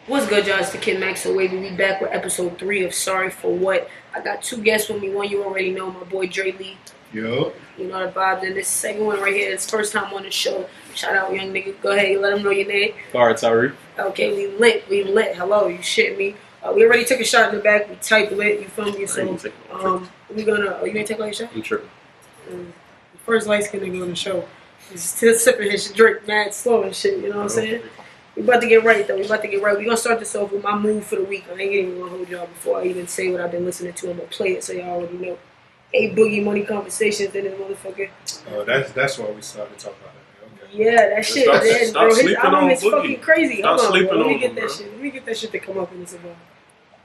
What's good, y'all? It's the Kid Max and Wavy. We back with episode 3 of Sorry for What. I got 2 guests with me. One you already know, my boy DRELEE863. Yo. You know the vibes. And this second one right here is first time on the show. Shout out, young nigga. Go ahead, let them know your name. Kare, Tyree. Okay, we lit. Hello, you shit me. We already took a shot in the back. We type lit. You feel me? So, we gonna. Oh, you ain't take like a shot? You tripping? The first light skin nigga on the show. He's still sipping his drink mad slow and shit. You know what I'm saying? We about to get right, though. We gonna start this off with my mood for the week. I ain't even gonna hold y'all before I even say what I've been listening to. I'm gonna play it so y'all already know. Boogie Money Conversations in this motherfucker. Oh, that's why we started talking about that. Okay. Yeah, that shit, man, bro. His album is fucking crazy. Hold on, bro. Let me get that shit. Let me get that shit to come up in this about.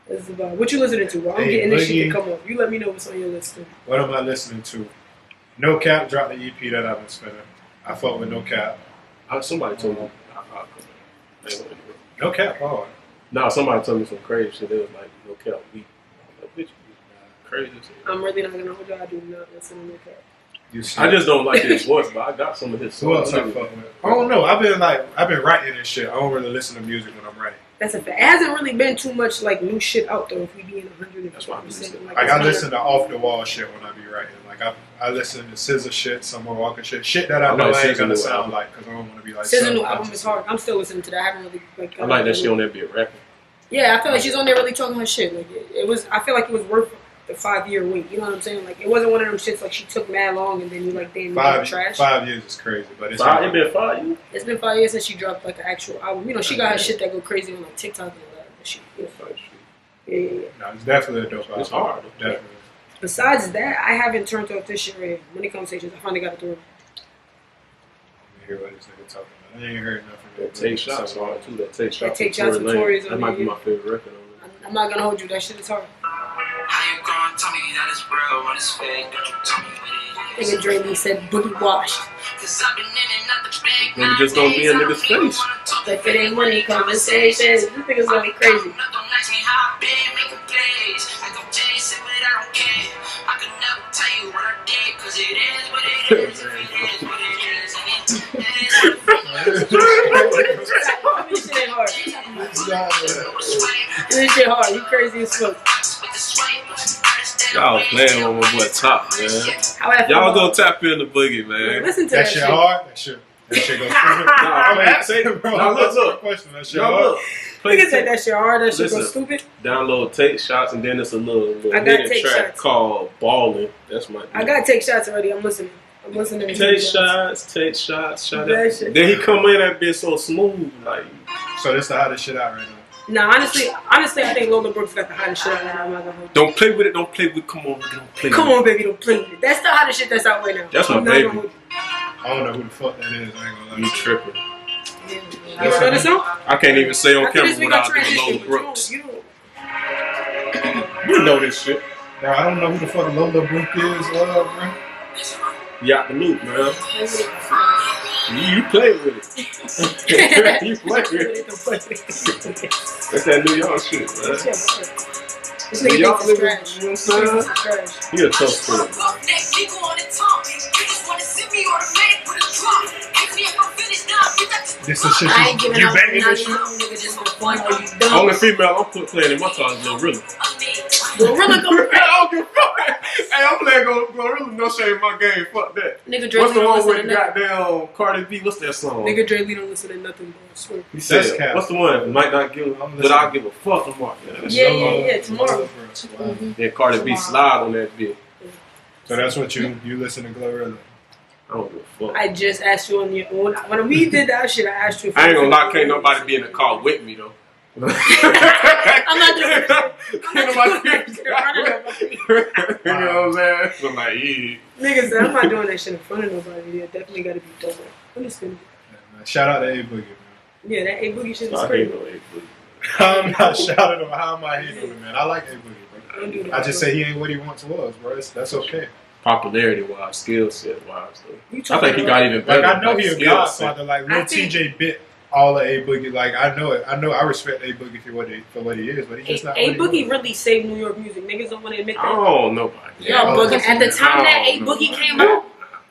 This about. What you listening to, bro? I'm getting this shit to come up. You let me know what's on your list, too. What am I listening to? No Cap dropped the EP that I've been spinning. I fuck with No Cap. Somebody told me. No Cap hard. Nah, somebody told me some crazy shit. They was like, no cap, weak. Bitch, crazy shit. I'm really not gonna hold y'all. I do not listen to No Cap. I just don't like his voice, but I got some of his songs. Who else I fuck with? I don't know. I've been writing and shit. I don't really listen to music when I'm writing. That's a fact. It hasn't really been too much like new shit out though. If we being 100%, that's why I'm listening. Like I listen to off the wall shit when I be writing. Like I listen to SZA shit, Summer Walker shit that I know I ain't gonna sound like because I don't want to be like. SZA new album is hard. I'm still listening to that. I haven't really like. I like that shit on there be a rapper. Yeah, I feel like she's on there really talking her shit. Like it was. I feel like it was worth the 5-year wait. You know what I'm saying? Like it wasn't one of them shits like she took mad long and then you like damn trash. 5 years is crazy, but it's it been 5 years. It's been 5 years since she dropped like an actual album. You know she got her shit that go crazy on like TikTok and all that. She, you know, yeah. No, it's definitely a dope album. It's hard. Definitely. Besides that, I haven't turned off this shit right here. Money Conversations. I finally got it through. Let me hear what this nigga talking about. I ain't heard nothing. That Take Shots hard too. That Take Shots with TORY. That might be my favorite record on I'm not gonna hold you. That shit is hard. How you gonna tell me that it's real when it's fake? Don't you tell me what it is. Nigga DRELEE said boogie washed. Nigga just don't be in nigga's face. Like it ain't money conversations. This nigga's gonna be crazy. This shit hard. You crazy as fuck. Y'all playing with my boy Top, man. Y'all go tap in the boogie, man. Listen to that shit. Hard. That shit goes stupid. I'm asking, bro. Now look. That shit hard. Nigga said that shit hard. That shit goes stupid. Download Take Shots, and then it's a little hidden track called Ballin'. That's my. I gotta take shots already. I'm listening. Take shots. Then he come in that bitch so smooth, like. So that's the hottest shit out right now. Nah, honestly, I think Lola Brooks got the hottest shit out right now. Don't play with it. Come on, baby, don't play. Come on, baby, don't play with it. That's the hottest shit that's out right now. That's my baby. I don't know who the fuck that is. I ain't gonna lie. You tripping? You heard the song? I can't even say on camera without doing Lola Brooks. You know this shit. Bro, I don't know who the fuck Lola Brooks is, bro. You out the loop, man. You play with it. You play with it. That's that New York shit, man. This nigga thinks trash. You know what I'm saying? He a tough fool. This is shit you banging this shit? Only female I'm playing in my time is Glorilla. Glorilla go I don't give a fuck. Hey, I'm playing Glorilla, no shame in my game. Fuck that. Nigga DRELEE what's the one with goddamn Cardi B? What's that song? Nigga DRELEE don't listen to nothing, bro. I swear. He said, what's the one? Might not give, but I'll give a fuck tomorrow. Yeah, tomorrow. Then Cardi B slide on that bitch. So that's what you listen to Glorilla. I don't give a fuck. I just asked you on your own. When we did that shit, I asked you. I ain't gonna lie, can't nobody be in the car with me though. I'm not doing it. You know what I'm saying? So I'm like, yeah. Niggas, I'm not doing that shit in front of nobody. Yeah, definitely gotta be dope. Understand? Shout out to A Boogie, man. Yeah, that A Boogie shit is crazy. I'm not shouting him. How am I hating him, man? I like A Boogie, bro. I just say he ain't what he once was, bro. That's okay. Popularity wise, skill set wise, though. I think he got even better. Like I know he a godfather. Like Lil TJ bit all of A Boogie. Like I know it. I respect A Boogie for what he is, but he's just not. A Boogie really saved New York music. Niggas don't want to admit that. Oh, nobody. Yeah, at the time that A Boogie came out.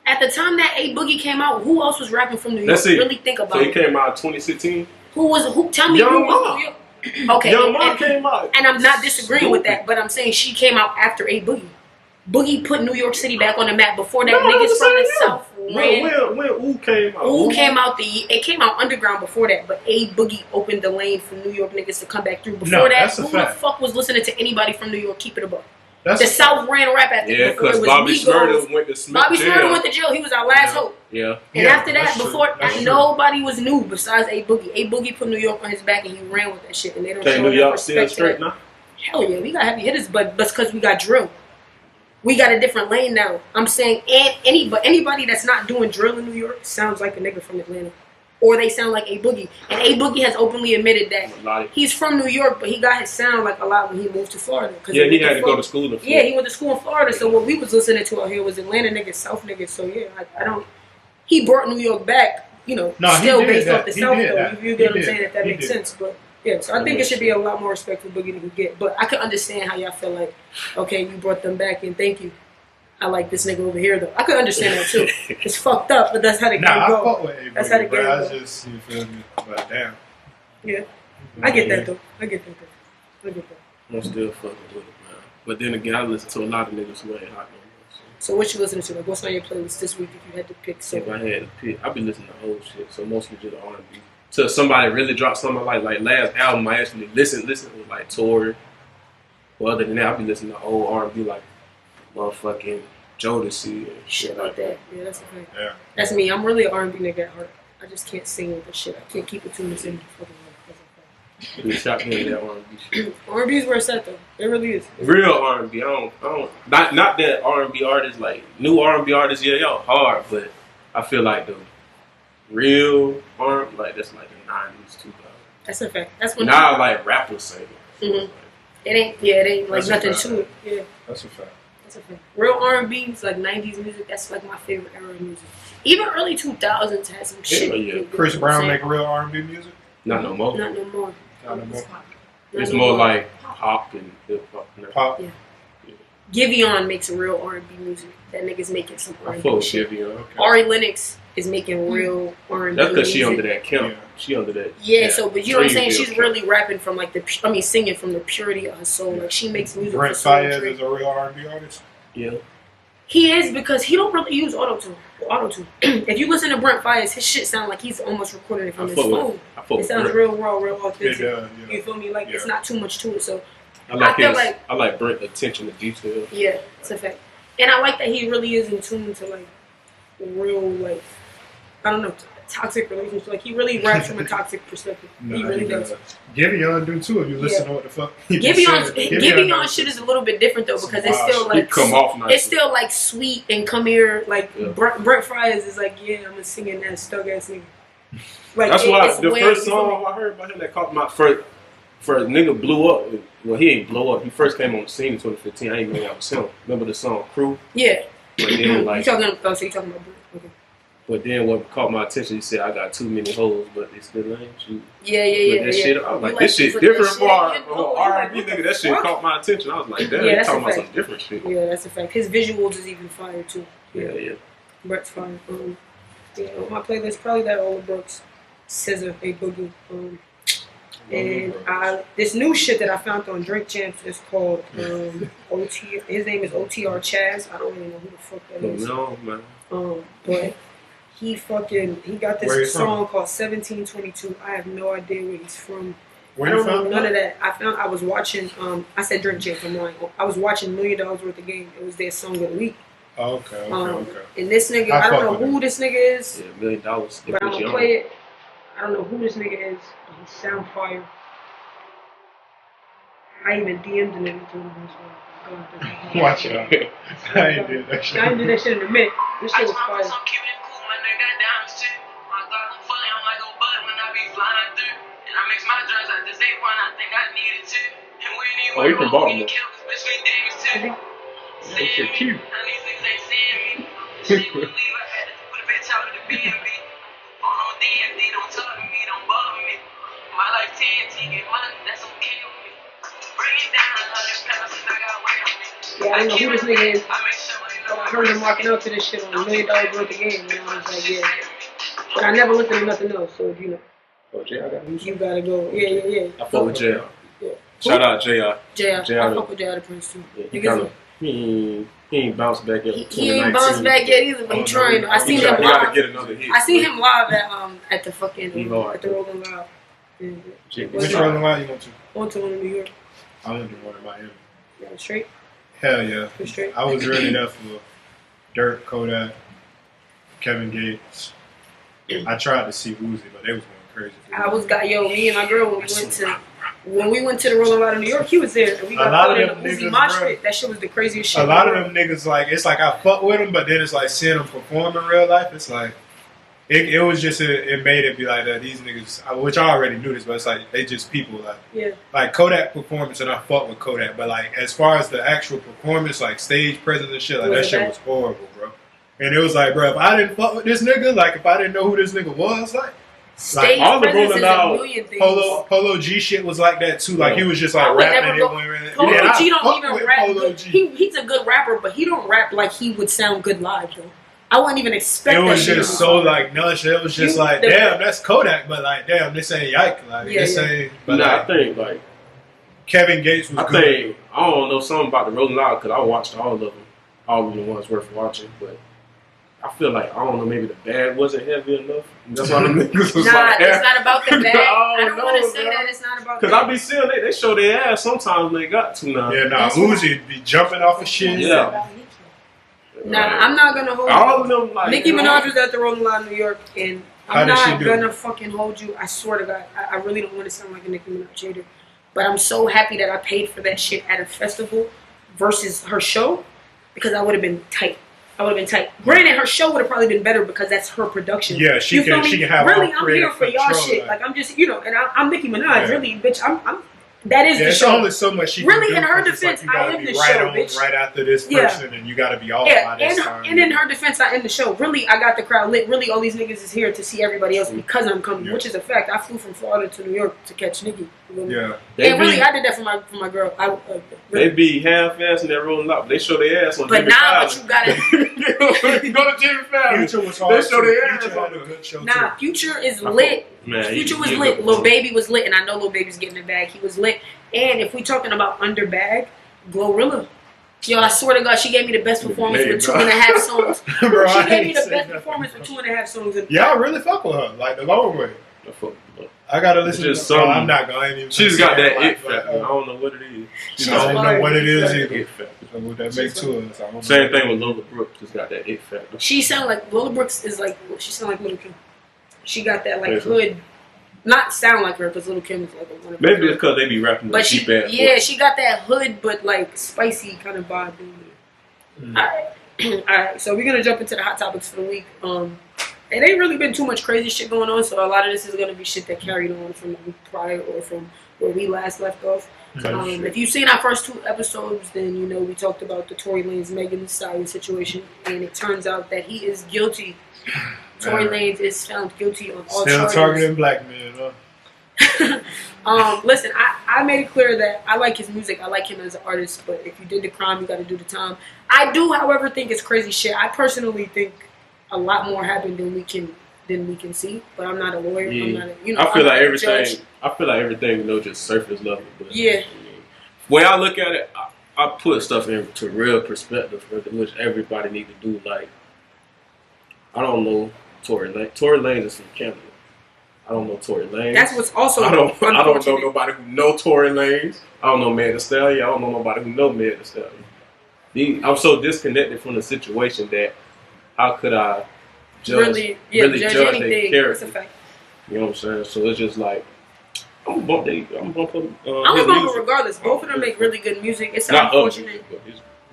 At the time that A Boogie came out, who else was rapping from New York? Let's see. Really think about it. So he came out in 2016. Who? Tell me who was New York. Okay, Young Mom came out. And I'm not disagreeing with that, but I'm saying she came out after A Boogie. Boogie put New York City back on the map before that niggas from the South ran. When Ooh came out? Ooh came out it came out underground before that, but A Boogie opened the lane for New York niggas to come back through. Before that, who the fuck was listening to anybody from New York? Keep it above. The South ran rap after. Yeah, because Bobby Shmurda went to Shmurda went to jail. He was our last hope. Yeah. And after that, before nobody was new besides A Boogie. A Boogie put New York on his back and he ran with that shit. And they don't show New York still straight now? Hell yeah, we got heavy hitters, but that's because we got drill. We got a different lane now. I'm saying, and anybody that's not doing drill in New York sounds like a nigga from Atlanta, or they sound like A Boogie. And A Boogie has openly admitted that he's from New York, but he got his sound like a lot when he moved to Florida. Yeah, he had to go to school in Florida. Yeah, he went to school in Florida. So what we was listening to out here was Atlanta niggas, South niggas. So yeah, I don't. He brought New York back, you know, still based off the South though. You get what I'm saying? If that makes sense, but. Yeah, so I think it should be a lot more respect for Boogie than we get. But I can understand how y'all feel like, okay, you brought them back and thank you. I like this nigga over here though. I could understand that too. It's fucked up, but that's how the game go. That's how the game go. You feel me? But damn. Yeah, I get that though. I get that. I'm still fucking with it, man. But then again, I listen to a lot of niggas who ain't hot no more. So what you listening to? Like, what's on your playlist this week if you had to pick something? If I had to pick, I've been listening to whole shit. So mostly just R&B. Till somebody really dropped something like last album I actually listened was like TORY. Well, other than that, I've been listening to old R&B like motherfucking Jodeci and shit like that. Yeah, that's a thing. Yeah. That's me. I'm really an R&B nigga at heart. I just can't sing with the shit. I can't keep it to myself. We shot me in that R&B shit. R&B is where it's at though. It really is. Real R&B. I don't. Not that R&B artists like new R&B artists. Yeah, y'all hard, but I feel like the real R&B like that's like the 90s, 2000s. That's a fact. That's when now like rappers say it. Mm-hmm. It ain't like nothing to it. Yeah. That's a fact. Real R&B is like 90s music. That's like my favorite era of music. Even early 2000s has some shit. Yeah. Chris Brown make real R&B music? Not no more. Not no more. It's more like pop and hip hop. Pop. Yeah. Giveon makes real R&B music. That nigga's making some R&B shit. Giveon. Okay. Ari Lennox is making real R&B. That's because she under that count. Yeah. She under that. Yeah. So, but you know what I'm saying? She's really rapping from like singing from the purity of her soul. Like she makes music. Brent Faiyaz is a real R&B artist. Yeah. He is because he don't really use auto-tune. If you listen to Brent Faiyaz, his shit sound like he's almost recording it from his phone. It sounds real raw, real authentic. Yeah. You feel me? Like it's not too much to it. So I like Brent attention to detail. Yeah, it's a fact. And I like that he really is in tune to like real like I don't know, toxic relationships. Like he really raps from a toxic perspective. He really does. Giveon do too if you listen to what the fuck. Giveon shit is a little bit different though because it's still like it's still like sweet and come here like Brent Faiyaz is like I'm a singing that stuck ass nigga. Like that's why the first song I heard about him that caught my first nigga blew up. Well, he ain't blow up. He first came on the scene in 2015. I ain't know that was him. Remember the song Crew? Yeah. But then like so you talking about okay. But then what caught my attention, he said, I got too many hoes, but they still ain't you. Yeah. That shit, I was like, this shit's different for R&B nigga. That shit caught my attention. I was like, damn, he's talking about some different shit. Yeah, that's a fact. His visuals is even fire, too. Yeah. Brett's fire. On my playlist, probably that Ola Brooks, SZA, A Boogie. And this new shit that I found on Drink Champs is called OT. His name is OTR Chaz. I don't really know who the fuck that is. No, man. But he got this song called 1722. I have no idea where he's from. I don't know none of that. I was watching, I said Drink Champs, I'm lying. I was watching $1 Million Worth of Game. It was their song of the week. Okay. And this nigga, I don't know who this nigga is. Yeah, $1 million. But I'm gonna play it. I don't know who this nigga is. He sound fire. I even DM'd the nigga to him. Watch it. I ain't did that shit. I ain't did that shit in a minute. This shit was fire. Oh, you from Baltimore. That's so cute. Yeah, I don't know who this nigga is, but I heard him rocking out to this shit on $1 Million Worth of Game, and I was like, yeah. But I never listened to nothing else, so you know. Oh, JR got music? You gotta go. Yeah. I fuck with JR. Yeah. Shout out JR. JR. I fuck with JR the Prince too. Yeah, he ain't bounced back yet. He ain't bounced back yet either, but he trying. I seen him live. Gotta get another hit. I seen him live at the fucking at the Rolling Loud. Which Rolling Loud you went to? I went to one in New York. I went to one in Miami. Yeah, straight. Hell yeah. Straight. I was really there for Dirk, Kodak, Kevin Gates. I tried to see Woozy, but they was going crazy. Me and my girl when we went to the Rolling Loud in New York, he was there. And we got caught in a Woozy mosh pit. That shit was the craziest shit. A lot of them niggas, like, it's like I fuck with them, but then it's like seeing them perform in real life. It's like it was just it made it be like that. These niggas, which I already knew this, but it's like they just people like Kodak performance, and I fuck with Kodak, but like as far as the actual performance, like stage presence and shit, like that shit was horrible, bro. And it was like, bro, if I didn't fuck with this nigga, like if I didn't know who this nigga was, like all the Rolling Loud, Polo G shit was like that too. Like he was just like rapping. Polo G don't even rap. He's a good rapper, but he don't rap like he would sound good live though. I wouldn't even expect that. It was just so like nonchalant. It was just like, damn, that's Kodak, but like, damn, this ain't Yike. Like this ain't. But I think like Kevin Gates was good. Think I don't know something about the Rolling Loud because I watched all of the ones worth watching, but I feel like, I don't know, maybe the bag wasn't heavy enough. That's why the niggas was like, it's not about the bag. I don't want to say that it's not about because I be seeing they show their ass sometimes when they got to now. Yeah, Uzi be jumping off of shit. Yeah. I'm not gonna hold all you. Of them, like, Nicki Minaj was at the Rolling Loud in New York, and I'm not gonna fucking hold you. I swear to God, I really don't want to sound like a Nicki Minaj hater, but I'm so happy that I paid for that shit at a festival versus her show because I would have been tight. Granted, her show would have probably been better because that's her production. Yeah, she can have really, I'm here for y'all shit. Like I'm just, and I'm Nicki Minaj. Really, bitch. I'm. That is the show. There's only so much she can really, do. In her defense, like I am the show, bitch. Right after this person, and you got to be off by this time. And in her defense, I end the show. Really, I got the crowd lit. Really, all these niggas is here to see everybody else because I'm coming, which is a fact. I flew from Florida to New York to catch Nicki. Yeah. And really, I did that for my girl. Really. They be half-assed and they're rolling up. They show their ass on But Jimmy Fallon. But you gotta go to Jimmy Fallon. Future was hard. They show their ass on a good show too. Future is lit. Man, Future was lit. Lil Baby was lit, and I know Lil Baby's getting the bag. He was lit. And if we talking about under bag, Glorilla. Yo, I swear to God, she gave me the best performance with 2.5 songs. Bro, she gave me the best performance with 2.5 songs. Yeah, I really fuck with her. Like the long way. I gotta listen to some. I'm not going. She's got that it factor. I don't know what it is. I don't know what it is either. What that makes to us. Same thing with Lola Brooks. Just got that it factor. She sound like Lola Brooks is like she sound like Lil' Kim. She got that like hood. Not sound like her because Lil' Kim is like one of maybe it's because they be rapping. But she got that hood but like spicy kind of vibe. Alright, so we're gonna jump into the hot topics for the week. It ain't really been too much crazy shit going on, so a lot of this is gonna be shit that carried on from the week prior or from where we last left off. If you've seen our first 2 episodes, then you know we talked about the Tory Lanez Megan Thee Stallion situation, and it turns out that he is guilty. Tory Lanez is found guilty on all charges. Still targeting black men, huh? Listen, I made it clear that I like his music. I like him as an artist, but if you did the crime, you got to do the time. I do, however, think it's crazy shit. I personally think a lot more happened than we can see, but I'm not a lawyer. Yeah. I'm not I feel like everything. I feel like everything, just surface level. But yeah. When I look at it, I put stuff into real perspective, which everybody need to do. Like, I don't know Tory Lanez. Tory Lanez is from Canada. I don't know Tory Lanez. That's what's also I don't know nobody who know Tory Lanez. I don't know Meg Thee Stallion. I don't know nobody who know Meg Thee Stallion. I'm so disconnected from the situation that how could I really judge their character? That's a fact. You know what I'm saying? So it's just like I'm gonna bump regardless. Both of them make really good music. It's unfortunate.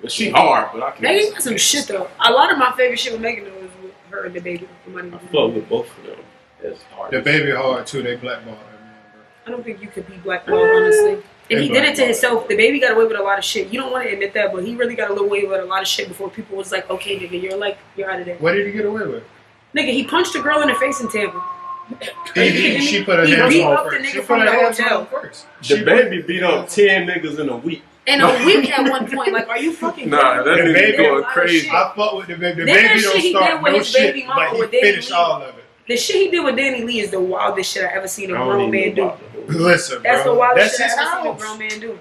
She hard, but I can't. Megan got some shit though. A lot of my favorite shit with Megan though is with her and the baby. I fuck with both of them. It's hard. The baby hard too. They blackballed her. I don't think you could be blackballed honestly. And he did it to himself. The baby got away with a lot of shit. You don't want to admit that, but he really got away with a lot of shit before people was like, okay, nigga, you're out of there. What did he get away with? Nigga, he punched a girl in the face in Tampa. She put her hands on first. She put her hands on first. The baby beat up 10 niggas in a week. In a week at one point, like, are you fucking nah, that nigga going crazy. I fuck with the baby. The baby don't start no shit, but he finished all of it. The shit he did with Danny Lee is the wildest shit I ever seen a grown man do. Listen, bro. That's the wildest That's shit I his ever seen a house. grown man do.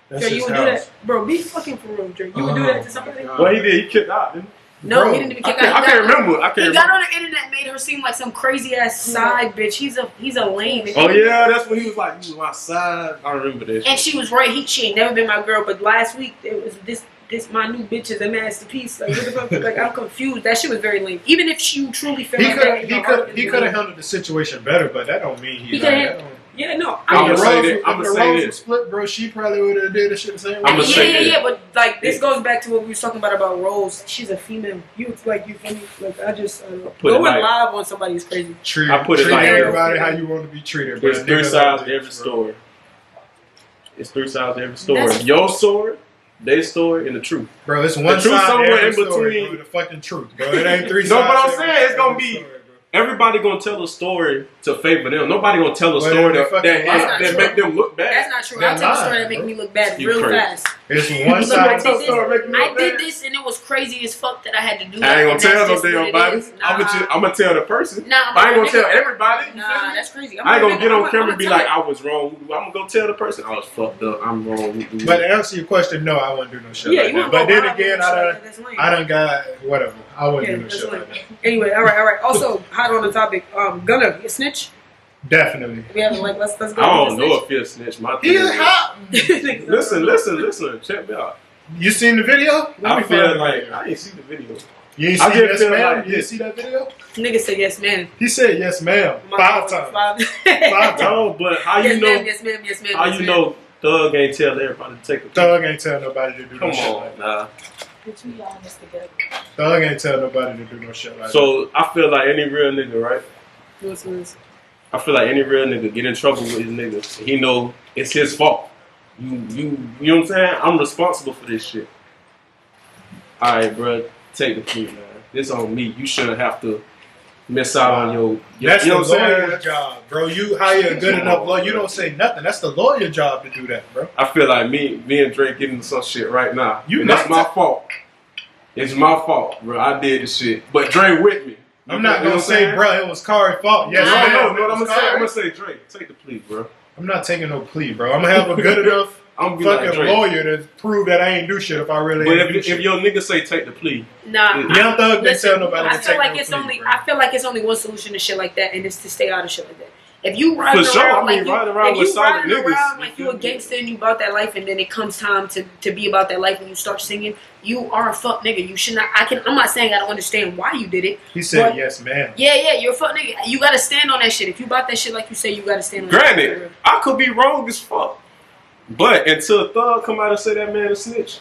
That's So his you would house. do that, bro? Be fucking for real, Drake. You would do that to somebody? Well, he did. He kicked out, didn't he? No, Bro, he didn't even kick I out. can't remember. I can't He remember. got on the internet, made her seem like some crazy ass side bitch. He's a lame. Oh yeah, that's when he was like, "You was my side." I remember this. And she was right. She ain't never been my girl. But last week it was this my new bitch is a masterpiece. Like what the fuck? Like I'm confused. That shit was very lame. Even if you truly feel like that, He could have handled the situation better, but that don't mean he like, could have. Yeah, no. I'm gonna say that. If I'm the gonna say roles this. were split, bro, she probably would have did the shit the same way. I'ma say that. Yeah. But like this goes back to what we was talking about roles. She's a female. You like you feel me? Like I just going live on somebody is crazy. I put it like everybody how you want to be treated. There's three sides to every story. It's three sides to every story. Your story, their story, and the truth. Bro, it's one truth side somewhere every in story, between. bro, the fucking truth, bro. It ain't three sides. No, but I'm to saying every it's gonna story, be. bro. Everybody gonna tell a story to favor them. Nobody gonna tell a story that make them look bad. That's not true. I'll tell a story that make me look bad real fast. It's one side. I did this and it was crazy as fuck that I had to do that. I ain't gonna tell no damn damn body. I'm gonna tell the person. Nah, I ain't gonna tell everybody. Nah, that's crazy. I ain't gonna get on camera and be like, I was wrong. I'm gonna go tell the person I was fucked up. I'm wrong. But to answer your question, no, I wouldn't do no shit like that. But then again, I done got whatever. I wouldn't do no shit like that. Anyway, all right. Also, hot on the topic. Gunna, you snitch? Definitely. We haven't like let's go. I don't know if he'll snitch. My He is hot. Listen. Check me out. You seen the video? I feel like I didn't see the video. You ain't see yes, ma'am? You didn't see that video? Nigga said yes, man. He said yes, ma'am. 5 times. 5 times. But how you know? Yes, ma'am. How you know? Thug ain't tell everybody to take a picture. Thug ain't tell nobody to do Come no shit on, like that. nah. Thug ain't tell nobody to do no shit like that. So I feel like any real nigga, right? What's I feel like any real nigga get in trouble with his niggas. He know it's his fault. You know what I'm saying? I'm responsible for this shit. All right, bro, take the plea, man. This on me. You shouldn't have to miss out on your. That's you know the what I'm saying? lawyer's job, bro. You hire a good enough lawyer. You don't say nothing. That's the lawyer's job to do that, bro. I feel like me and Drake getting some shit right now. You that's my fault. It's my fault, bro. I did the shit, but Drake with me. I'm not gonna say, bro, it was Kare's fault. Yes, no. What I'm gonna say? I'm gonna say Drake. Take the plea, bro. I'm not taking no plea, bro. I'm gonna have a good enough fucking lawyer to prove that I ain't do shit if I really ain't do shit. If your nigga say take the plea, nah. Young Thug didn't tell nobody to take no plea, bro. I feel like it's only one solution to shit like that, and it's to stay out of shit like that. If you riding for sure, around, riding around with solid niggas, like you a gangster and you about that life, and then it comes time to be about that life and you start singing, you are a fuck nigga. You should not. I'm not saying I don't understand why you did it. He said yes, ma'am. Yeah, you're a fuck nigga. You gotta stand on that shit. If you about that shit like you say, you gotta stand on that shit. Granted, I could be wrong as fuck, but until Thug come out and say that man a snitch.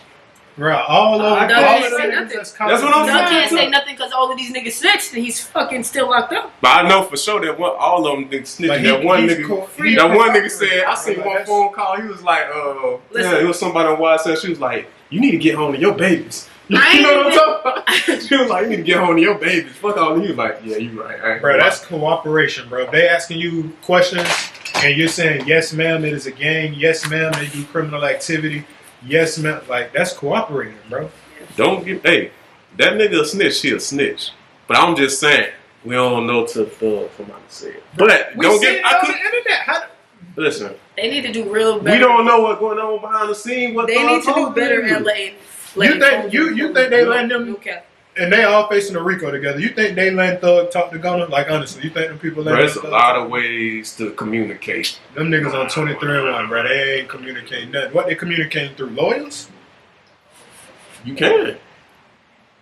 Bro, all of them niggas that's what I'm saying. Doug can't say nothing because all of these niggas snitched and he's fucking still locked up. But I know for sure that all of them niggas snitching. Like that one nigga said, I seen one phone call. He was like, yeah, it was somebody on YSL. She was like, you need to get home to your babies. You know what I'm talking about? She was like, you need to get home to your babies. Fuck all. He was like, yeah, you right. Bro, that's cooperation, bro. If they asking you questions and you're saying yes, ma'am, it is a gang. Yes, ma'am, they do criminal activity. Yes, ma'am. Like that's cooperating, bro. Don't get that nigga a snitch, he a snitch. But I'm just saying, we don't know till Thug come out and say it. But don't get on the internet. Listen. They need to do real better. We don't know what's going on behind the scene. They need to do better at letting you think they letting them and they all facing a RICO together. You think they letting Thug talk to Gunna? Like honestly, you think them people letting There's a lot of ways to communicate. Them niggas on 23-1, bro. They ain't communicating nothing. What they communicating through? Lawyers? You can.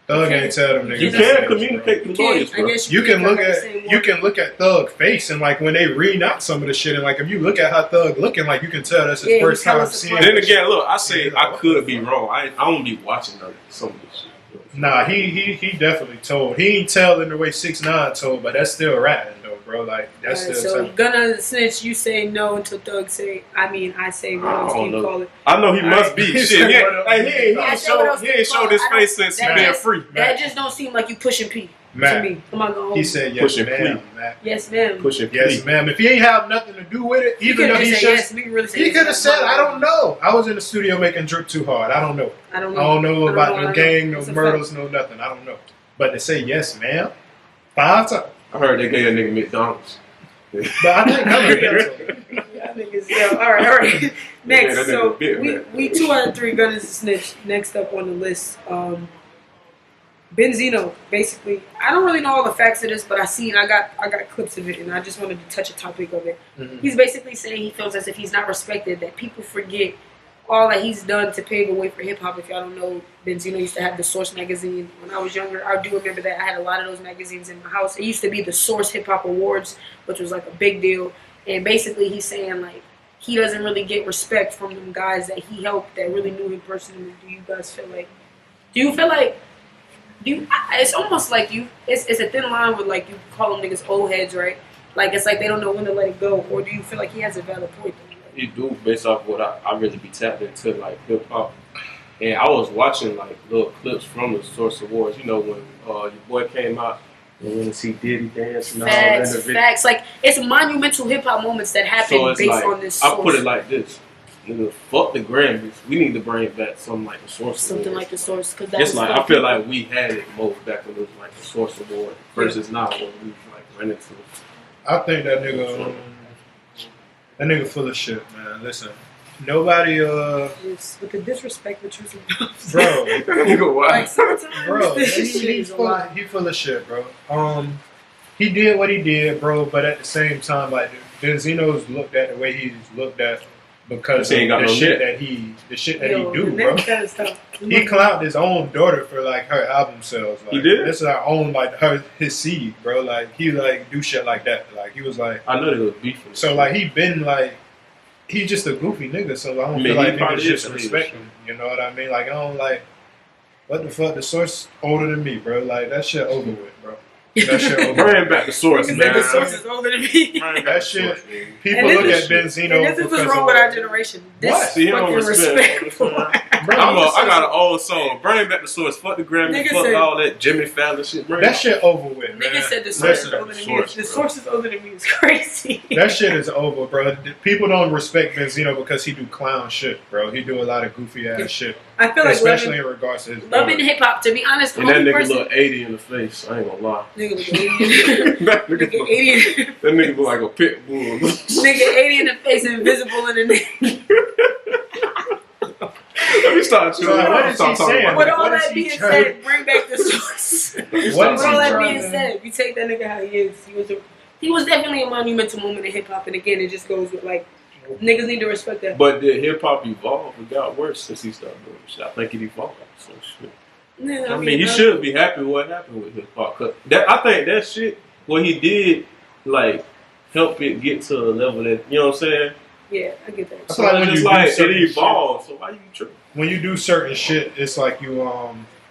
Thug ain't tell them niggas. You can communicate through lawyers, bro. You can look at Thug face and like when they read out some of the shit and like if you look at how Thug looking, like you can tell that's his first time seeing. Then again, look, I say I could be wrong. I don't be watching some of this shit. Nah, he definitely told. He ain't telling the way 6ix9ine told, but that's still ratting though, bro. Like that's still. So Gunna snitch, you say no until Thug say. I say no. Call it. I know he must be shit. He ain't showed his face since he been free. That just don't seem like you pushing P. To me, come on, go. He said yes, ma'am. Yes, ma'am. Pushing yes, ma'am. If he ain't have nothing to do with it, even though he could have said, "I don't know. I was in the studio making Drip Too Hard. I don't know. I don't know about no gang, no murders, no nothing. I don't know." But to say yes, ma'am, 5 times. I heard they gave a nigga McDonald's. But I think Y'all niggas, yo. All right. Next, Yeah, so bit, we 2 out of 3 Gunners and Snitch. Next up on the list, Benzino. Basically, I don't really know all the facts of this, but I got clips of it, and I just wanted to touch a topic of it. Mm-hmm. He's basically saying he feels as if he's not respected, that people forget all that he's done to pave the way for hip hop. If y'all don't know, Benzino used to have the Source magazine. When I was younger, I do remember that I had a lot of those magazines in my house. It used to be the Source Hip Hop Awards, which was like a big deal. And basically, he's saying like he doesn't really get respect from them guys that he helped that really knew him personally. Do you guys feel like? It's almost like it's a thin line with like you call them niggas old heads, right? Like it's like they don't know when to let it go. Or do you feel like he has a valid point? You do, based off what I really be tapped into, like hip hop. And I was watching like little clips from the Source Awards. You know when your boy came out and when to see Diddy dance and all that. Facts. Like it's monumental hip hop moments that happen so based like, on this. I put it like this: nigga, fuck the Grammys. We need to bring back something like the Source. Something Awards. like the Source, because just like I feel like we had it most back when it was like the Source Award versus now when we like ran into. I think that nigga full of shit, man. Listen, nobody with the disrespect that you're bro, Nigga, why? like sometimes bro, he he full of shit, bro. He did what he did, bro. But at the same time, like Benzino's looked at the way he's looked at because of the shit that he do, bro. He clowned his own daughter for like her album sales. Like, he did. This is our own like his seed, bro. Like he like do shit like that. Like he was like, I know they was beefing. so like he been like. He's just a goofy nigga, so I don't feel like niggas just respect him. You know what I mean? Like I don't like what the fuck. The Source older than me, bro. Like that shit over with, bro. That shit over. Bring back the Source, man. The Source is older than me. That shit. People look at Benzino. And this is what's wrong with our generation. This fucking respect. I got an old song. Bring back the Source. Fuck the Grammy. Fuck all that Jimmy Fallon shit. That shit over with, man. Nigga said the Source is older than me. The Source is older than me. It's crazy. That shit is over, bro. People don't respect Benzino because he do clown shit, bro. He do a lot of goofy ass shit. I feel like especially in regards to his loving hip hop. To be honest, and that nigga look 80 in the face. I ain't gonna lie. Nigga look 80. That nigga look like a pit bull. Nigga 80 in the face, invisible in the neck. Let me start chilling. What is he saying? With all that being said, bring back the Source. With all that being said, you take that nigga how he is. He was definitely a monumental moment in hip hop, and again, it just goes with like niggas need to respect that. But did hip hop evolve? It got worse since he started doing shit. I think it evolved. So shit. Yeah, I mean, he should be happy with what happened with hip hop. Cause I think that shit, what he did, like help it get to a level that you know what I'm saying. Yeah, I get that. So like it evolved. So why you tripping? When you do certain shit, it's like you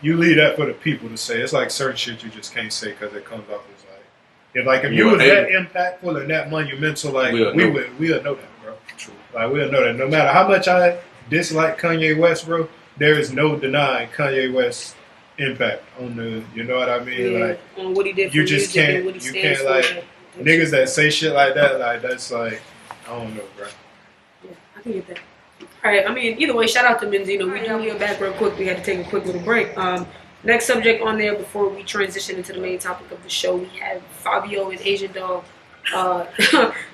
leave that for the people to say. It's like certain shit you just can't say because it comes off as like if you was that impactful and that monumental, like we'll know that, bro. True. Like we'll know that. No matter how much I dislike Kanye West, bro, there is no denying Kanye West's impact on the. You know what I mean? Yeah, like on what he did. You just can't. You can't like niggas that say shit like that. Like that's like I don't know, bro. Yeah, I can get that. Alright, I mean, either way, shout out to Benzino. We do get back real quick. We had to take a quick little break. Next subject on there before we transition into the main topic of the show, we have Fabio and Asian Dog.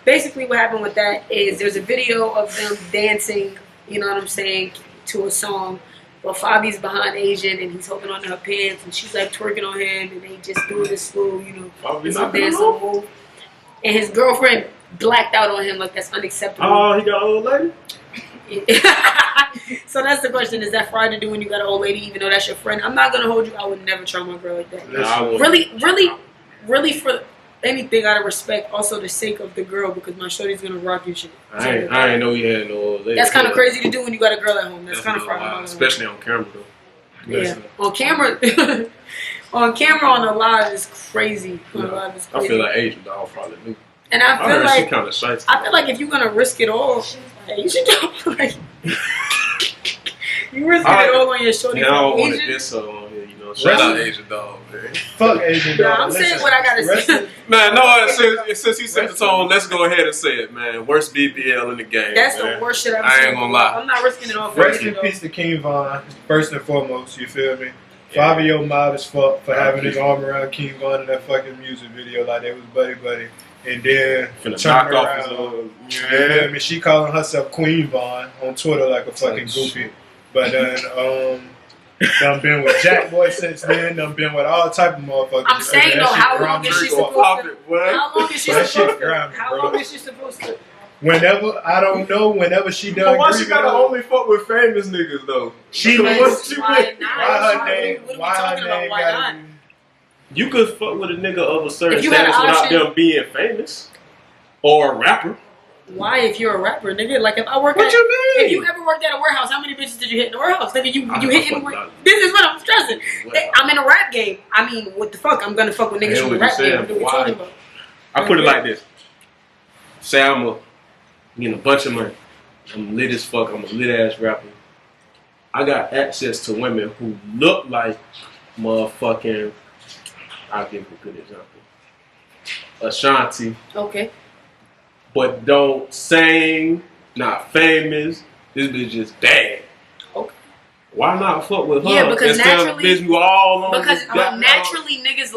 Basically, what happened with that is there's a video of them dancing, you know what I'm saying, to a song. Well, Fabi's behind Asian and he's holding onto her pants and she's like twerking on him and they just doing this little, you know, this dancing move. And his girlfriend blacked out on him like that's unacceptable. Oh, he got an old lady? So that's the question: is that fried to do when you got an old lady, even though that's your friend? I'm not gonna hold you. I would never try my girl like that. Really, for anything out of respect, also the sake of the girl, because my shorty's gonna rock your shit. I ain't know he had no old lady. That's kind of crazy to do when you got a girl at home. That's kind of fried, especially on camera though. Yeah, on camera. On camera on the live is crazy. I feel like Asian Dog probably knew. And I feel like she kind of shy. I feel like if you're gonna risk it all, you should do like you risking it all on your shorty. I don't want to diss her on here, you know. Shout out Asian Dog, man. Fuck Asian Dog. I'm saying what I gotta say. Man, no, since he set the tone, let's go ahead and say it, man. Worst BBL in the game. That's man. the worst shit I've seen. I ain't gonna lie. I'm not risking it all for Rest in peace to King Von, first and foremost, you feel me? Fabio mob as fuck for having his arm around King Von in that fucking music video like they was buddy. And then knock off his I mean, she calling herself Queen Von on Twitter like a fucking goofy. But then done been with Jack Boy since then. Done been with all type of motherfuckers. I'm saying though, how long is she supposed to? How long is she supposed to? How long is she supposed to? Whenever, I don't know, whenever she done. But why she gotta only fuck with famous niggas though? Why not? You could fuck with a nigga of a certain status without them being famous or a rapper. Why, if you're a rapper, nigga? Like, if I work what you mean? If you ever worked at a warehouse, how many bitches did you hit in the warehouse? Nigga, you hit in this is what I'm stressing. I'm in a rap game. I mean, what the fuck? I'm gonna fuck with niggas from the rap game. What are we talking about? I put it like this. Say I'm getting a bunch of money. I'm lit as fuck. I'm a lit ass rapper. I got access to women who look like motherfucking. I'll give you a good example. Ashanti. Okay. But don't sing, not famous. This bitch just bad. Okay. Why not fuck with her? Yeah, because naturally, bitch, you all on naturally niggas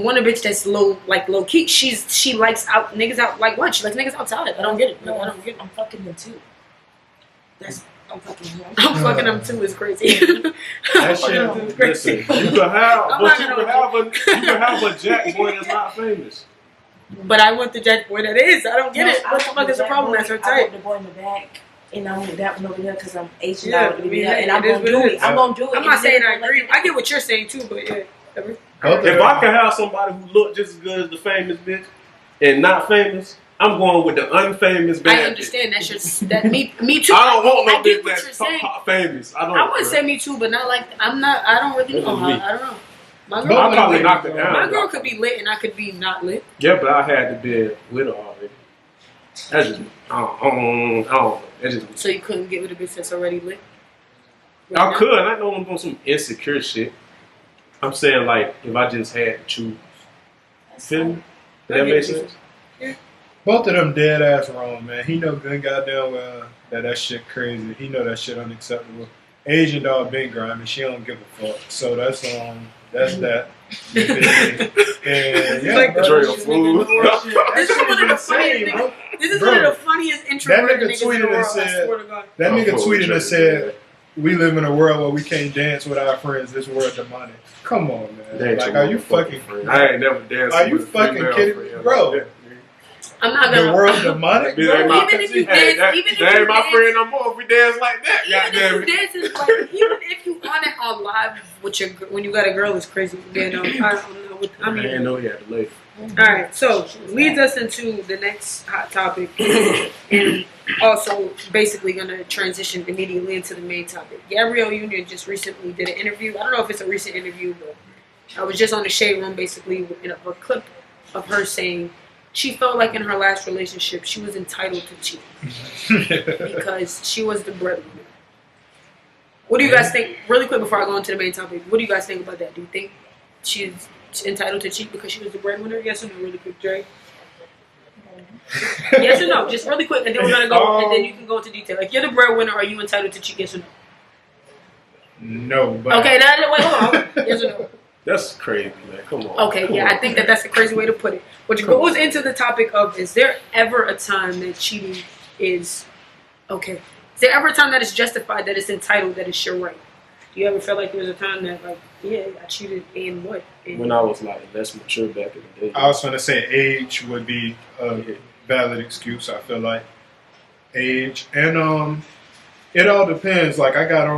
want a bitch that's low key. She likes niggas out like what? She likes niggas outside. I don't get it. No, I don't get it. I'm fucking them too. I'm fucking them too is crazy. That shit is crazy. Listen, you can have a Jack Boy that's not famous. But I want the Jack Boy that is. I don't get it. What the fuck is the problem? That's her type. I want the boy in the back, and I want that one over there because I'm Asian. And I'm gonna do it. I'm gonna do it. I'm not saying I agree. I get what you're saying too, but yeah. If I can have somebody who look just as good as the famous bitch and not famous, I'm going with the unfamous bad. I understand that me too. I don't want no bitch that's top famous. I would say me too, but not like I don't really know how. I don't know. My girl, I'm probably knocked it down. My girl could be lit and I could be not lit. Yeah, but I had to be with her already. That's just I don't know. That's just so you couldn't get with a bitch that's already lit? I could. I know I'm doing some insecure shit. I'm saying like if I just had to choose. Feel me? Does that make sense? Yeah. Both of them dead ass wrong, man. He know good goddamn well that shit crazy. He know that shit unacceptable. Asian dog been grimy. She don't give a fuck. So that's that. And yeah, like bro, this is one of the funniest. This is one of the funniest introverted niggas in the world. I swear to God. That nigga tweeted and said, "We live in a world where we can't dance with our friends. This world demonic." Come on, man. Like, are you fucking? I ain't never danced. Are you fucking kidding me, bro? I'm not gonna. The world demonic. Even if you dance, that ain't my friend no more. If we dance like that, even if you on it on live with when you got a girl, it's crazy. You know, I don't know. I didn't know he had to leave. All right, so leads us into the next hot topic, and also basically gonna transition immediately into the main topic. Gabrielle Union just recently did an interview. I don't know if it's a recent interview, but I was just on the Shade Room basically in a clip of her saying she felt like in her last relationship she was entitled to cheat because she was the breadwinner. What do you guys think? Really quick before I go into the main topic, what do you guys think about that? Do you think she's entitled to cheat because she was the breadwinner? Yes or no? Really quick, Dre. Yes or no? Just really quick, and then we're gonna go, and then you can go into detail. Like, you're the breadwinner, are you entitled to cheat? Yes or no? No, but okay. Now wait, hold on. Yes or no? That's crazy, man. Come on. Okay, yeah, I think that's a crazy way to put it. Which goes into the topic of: is there ever a time that cheating is okay? Is there ever a time that it's justified, that it's entitled, that it's your right? Do you ever feel like there was a time that, like, yeah, I cheated in what? When I was like less mature back in the day. I was gonna say age would be a valid excuse. I feel like age, and it all depends. Like I got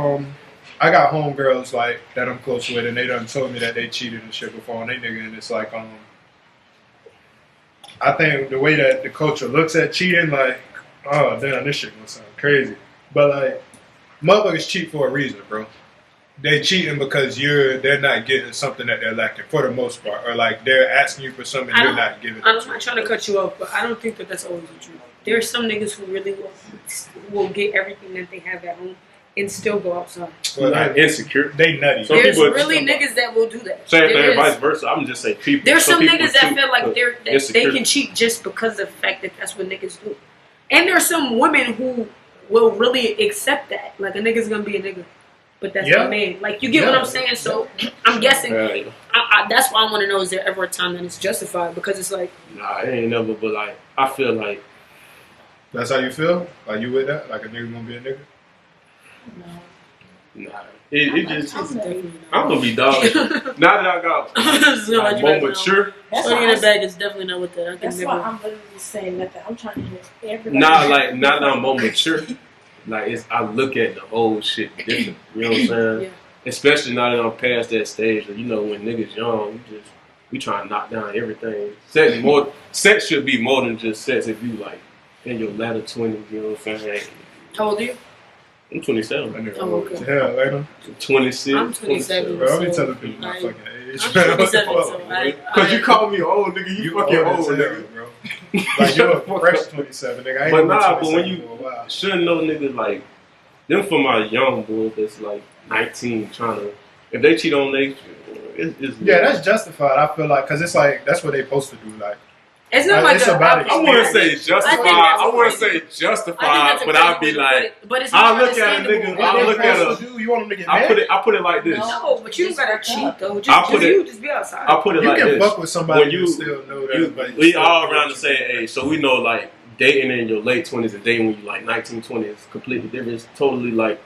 homegirls like that I'm close with, and they done told me that they cheated and shit before on they nigga, and it's like I think the way that the culture looks at cheating, like, oh damn, this shit gonna sound crazy, but like motherfuckers cheat for a reason, bro. They cheating because they're not getting something that they're lacking for the most part, or like they're asking you for something you're not giving. I'm not trying to cut you off, but I don't think that's always the truth. There are some niggas who really will get everything that they have at home and still go outside. Well, like insecure. They nutty. There's really niggas that will do that. Same thing, vice versa. I'm just saying people. There's some niggas that feel like they can cheat just because of the fact that that's what niggas do. And there's some women who will really accept that. Like, a nigga's gonna be a nigga. but that's my man. Like, you get what I'm saying? So I'm guessing. That's why I want to know: is there ever a time that it's justified? Because it's like, nah, it ain't never. But like, I feel like that's how you feel. Like you with that? Like a nigga gonna be a nigga? Nah. It just, I'm gonna be dog. Now that I got like, more mature. That's in the bag is definitely not with that. That's why I'm literally saying nothing. I'm trying to hear everybody. Nah, like now that I'm more mature, like I look at the whole shit different. You know what I'm saying? Yeah. Especially now that I'm past that stage. You know, when niggas young, we try to knock down everything. Sex should be more than just sex. If you like in your latter 20s, you know what I'm saying? How old are you? I'm 27. Oh, okay. Yeah, later. 26. I'm 27. Bro, I'll be telling people my fucking age. I'm 27, so because you call me old, nigga. You fucking old, nigga. Bro. Like, you're a fresh 27, nigga. I ain't but nah, but when you shouldn't know niggas like them for my young boys that's like 19 trying to, if they cheat on they, it's that's justified. I feel like, because it's like, that's what they supposed to do. Like, it's not like I wouldn't say justified. I wouldn't say justified, but I'd be like, I'll look at a nigga. I'll look at a. You want them to get mad? I put it like this. No, but you don't gotta cheat though. Just be outside. I put it like this. You can fuck with somebody and still know that. We all around the same age, so we know like dating in your late 20s and dating when you like 19, 20 is completely different. It's totally like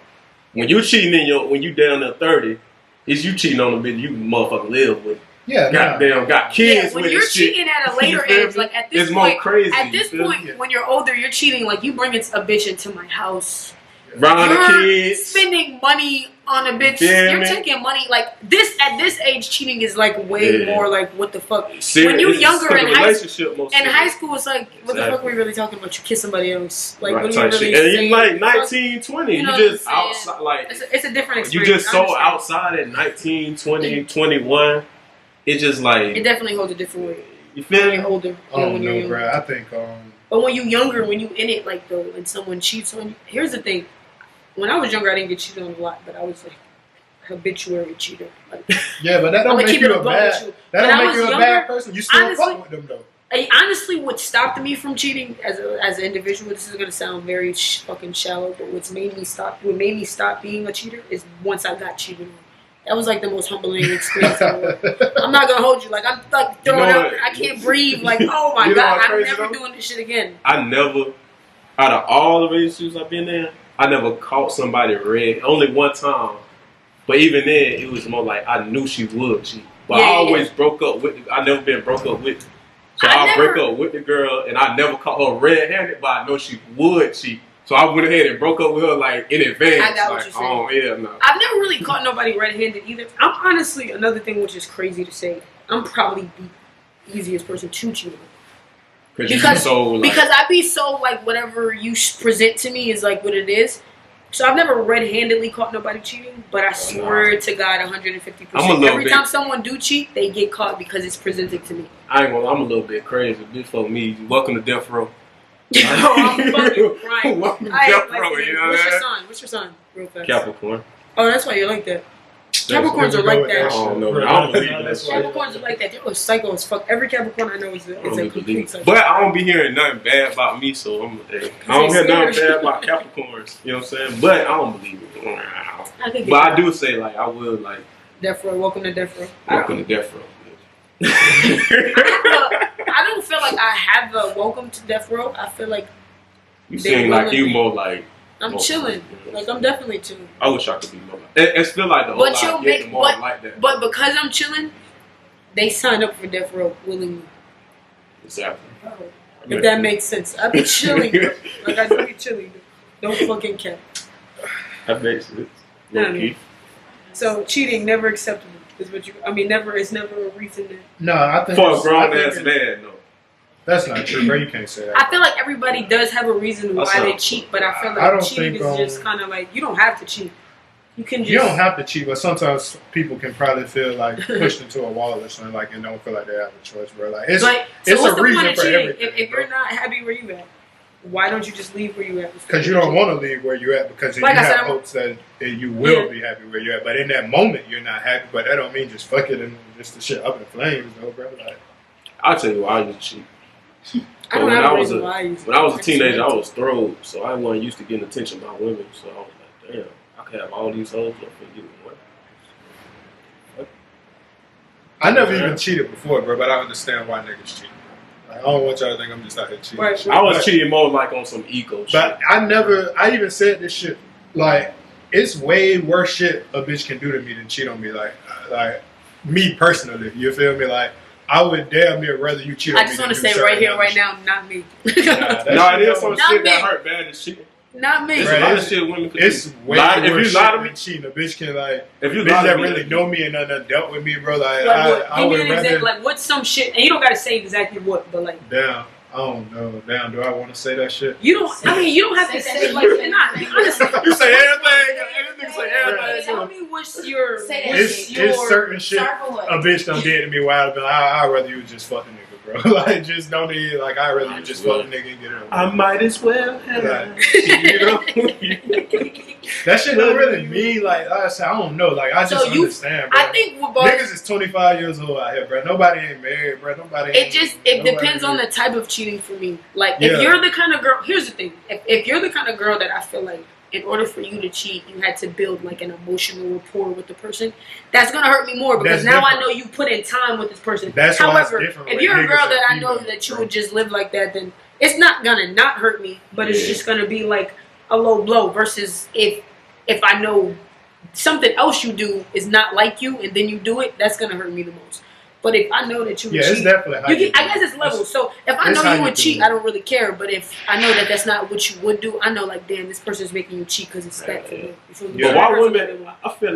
when you cheating when you down there 30, is you cheating on a bitch you motherfucking live with. Yeah, goddamn, got kids. When you're cheating at a later age, like at this point, more crazy. At this point, when you're older, you're cheating. Like you bringing a bitch into my house, around the kids, spending money on a bitch. You're taking money. Like this at this age, cheating is like way more like what the fuck. When you're younger in high school, it's like what the fuck are we really talking about? You kiss somebody else, like what are you really saying? And you like 19, 20, you just outside. Like it's a different experience. You just so outside at 19, 20, 21. It's just like it definitely holds a different way. You feel me? You're older. When you're younger. Bro. I think. But when you're younger, when you in it, like though, and someone cheats on you. Here's the thing: when I was younger, I didn't get cheated on a lot, but I was like habitually cheater. Like, yeah, but that don't make you a bad. That don't make you a bad person. You still fuck with them though. Honestly, what stopped me from cheating as an individual, this is gonna sound very fucking shallow, but what made me stop being a cheater is once I got cheated on. That was like the most humbling experience ever. I'm not gonna hold you. Like I'm like throwing up. I can't breathe. Like oh my god, I'm never doing this shit again. I never, out of all the relationships I've been in, I never caught somebody red. Only one time, but even then, it was more like I knew she would cheat. But I always broke up with. I never been broke up with. So I break up with the girl, and I never caught her red-handed, but I know she would cheat. So I went ahead and broke up with her like in advance. I got what you're saying. Oh yeah, no. I've never really caught nobody red-handed either. I'm honestly another thing which is crazy to say. I'm probably the easiest person to cheat on. Because I be so like whatever you present to me is like what it is. So I've never red-handedly caught nobody cheating, but I swear to God, 150%. Every time someone do cheat, they get caught because it's presented to me. I ain't gonna. I'm a little bit crazy. Before me, welcome to death row. I'm fucking crying. What's your sign? Real fast. Capricorn. Oh, that's why you like that. Capricorns are like that. I don't know. I don't believe that. Capricorns are like that. They're psycho as fuck. Every Capricorn I know is a complete psycho. But I don't be hearing nothing bad about me, so I don't hear nothing bad about Capricorns. You know what I'm saying? But I don't believe it. But I do say like I will like. Death row. Welcome to death row. Welcome to death row. I don't feel like I have a welcome to death row. I feel like you seem like you more like I'm chilling. Like I'm definitely chilling. I wish I could be more. It's feel like the whole lot get more like that. But because I'm chilling, they sign up for death row willingly. Exactly. If that makes sense, I be chilling. Like I do be chilling. Don't fucking care. That makes sense. So cheating never acceptable. Is what you? I mean, never. It's never a reason that. No, I think for a grown ass man, no. That's not true, bro. You can't say that. I feel like everybody does have a reason why they cheat, but I feel like cheating is just kind of like you don't have to cheat. You can just. You don't have to cheat, but sometimes people can probably feel like pushed into a wall or something, like and don't feel like they have a choice, bro. Like it's what's a reason the point for of cheating? everything. If you're not happy where you at, why don't you just leave where you at? Because you don't want to leave where you at because you have hopes that you will be happy where you're at. But in that moment, you're not happy. But that don't mean just fuck it and just the shit up in flames, though, bro. Like, I'll tell you why I used to cheat. I don't have a reason why I used to. When I was a teenager, I was thrilled, so I wasn't used to getting attention by women. So I was like, damn. I could have all these hoes up for you. What? I never even cheated before, bro, but I understand why niggas cheat. Like, I don't want y'all to think I'm just out here cheating. Right. I was cheating more like on some ego shit. But I even said this shit, like, it's way worse shit a bitch can do to me than cheat on me. Like me personally, you feel me? Like, I would damn near rather you cheat on me. I just want to say right here, right now, not me. No, it is some shit that hurt bad as cheating. Not me. There's a lot of shit women can do. It's way worse shit than cheating. A bitch can, like, if you bitch that really know me and done dealt with me, bro. Like, give me an example. Like, what's some shit? And you don't gotta say exactly what, but like, damn. I don't know. Damn, do I want to say that shit? You don't. I mean, you don't have to say like. Not honestly. You say everything. Anything say everything. Tell me what's your. It's certain shit a bitch done did to me where I'd be like, I'd rather you just fuck a nigga, bro. Like, just don't need, like, I'd rather you just fuck a nigga and get it over. I might as well have. You know? That shit don't really mean, like I said, I don't know. Like, I just understand, bro. I think we're both. Niggas is 25 years old out here, bro. Nobody ain't married, bro. It depends on the type of cheating for me. Like, if you're the kind of girl, here's the thing. If you're the kind of girl that I feel like, in order for you to cheat, you had to build like an emotional rapport with the person. That's gonna hurt me more because now I know you put in time with this person. However, if you're a girl that I know that you would just live like that, then it's not gonna not hurt me, but it's just gonna be like a low blow. Versus if I know something else you do is not like you and then you do it, that's gonna hurt me the most. But if I know that you would cheat, it's definitely I guess it's levels. So if I know you would cheat, I don't really care. But if I know that that's not what you would do, I know, like, damn, this person's making you cheat because it's that for me. But why women? I feel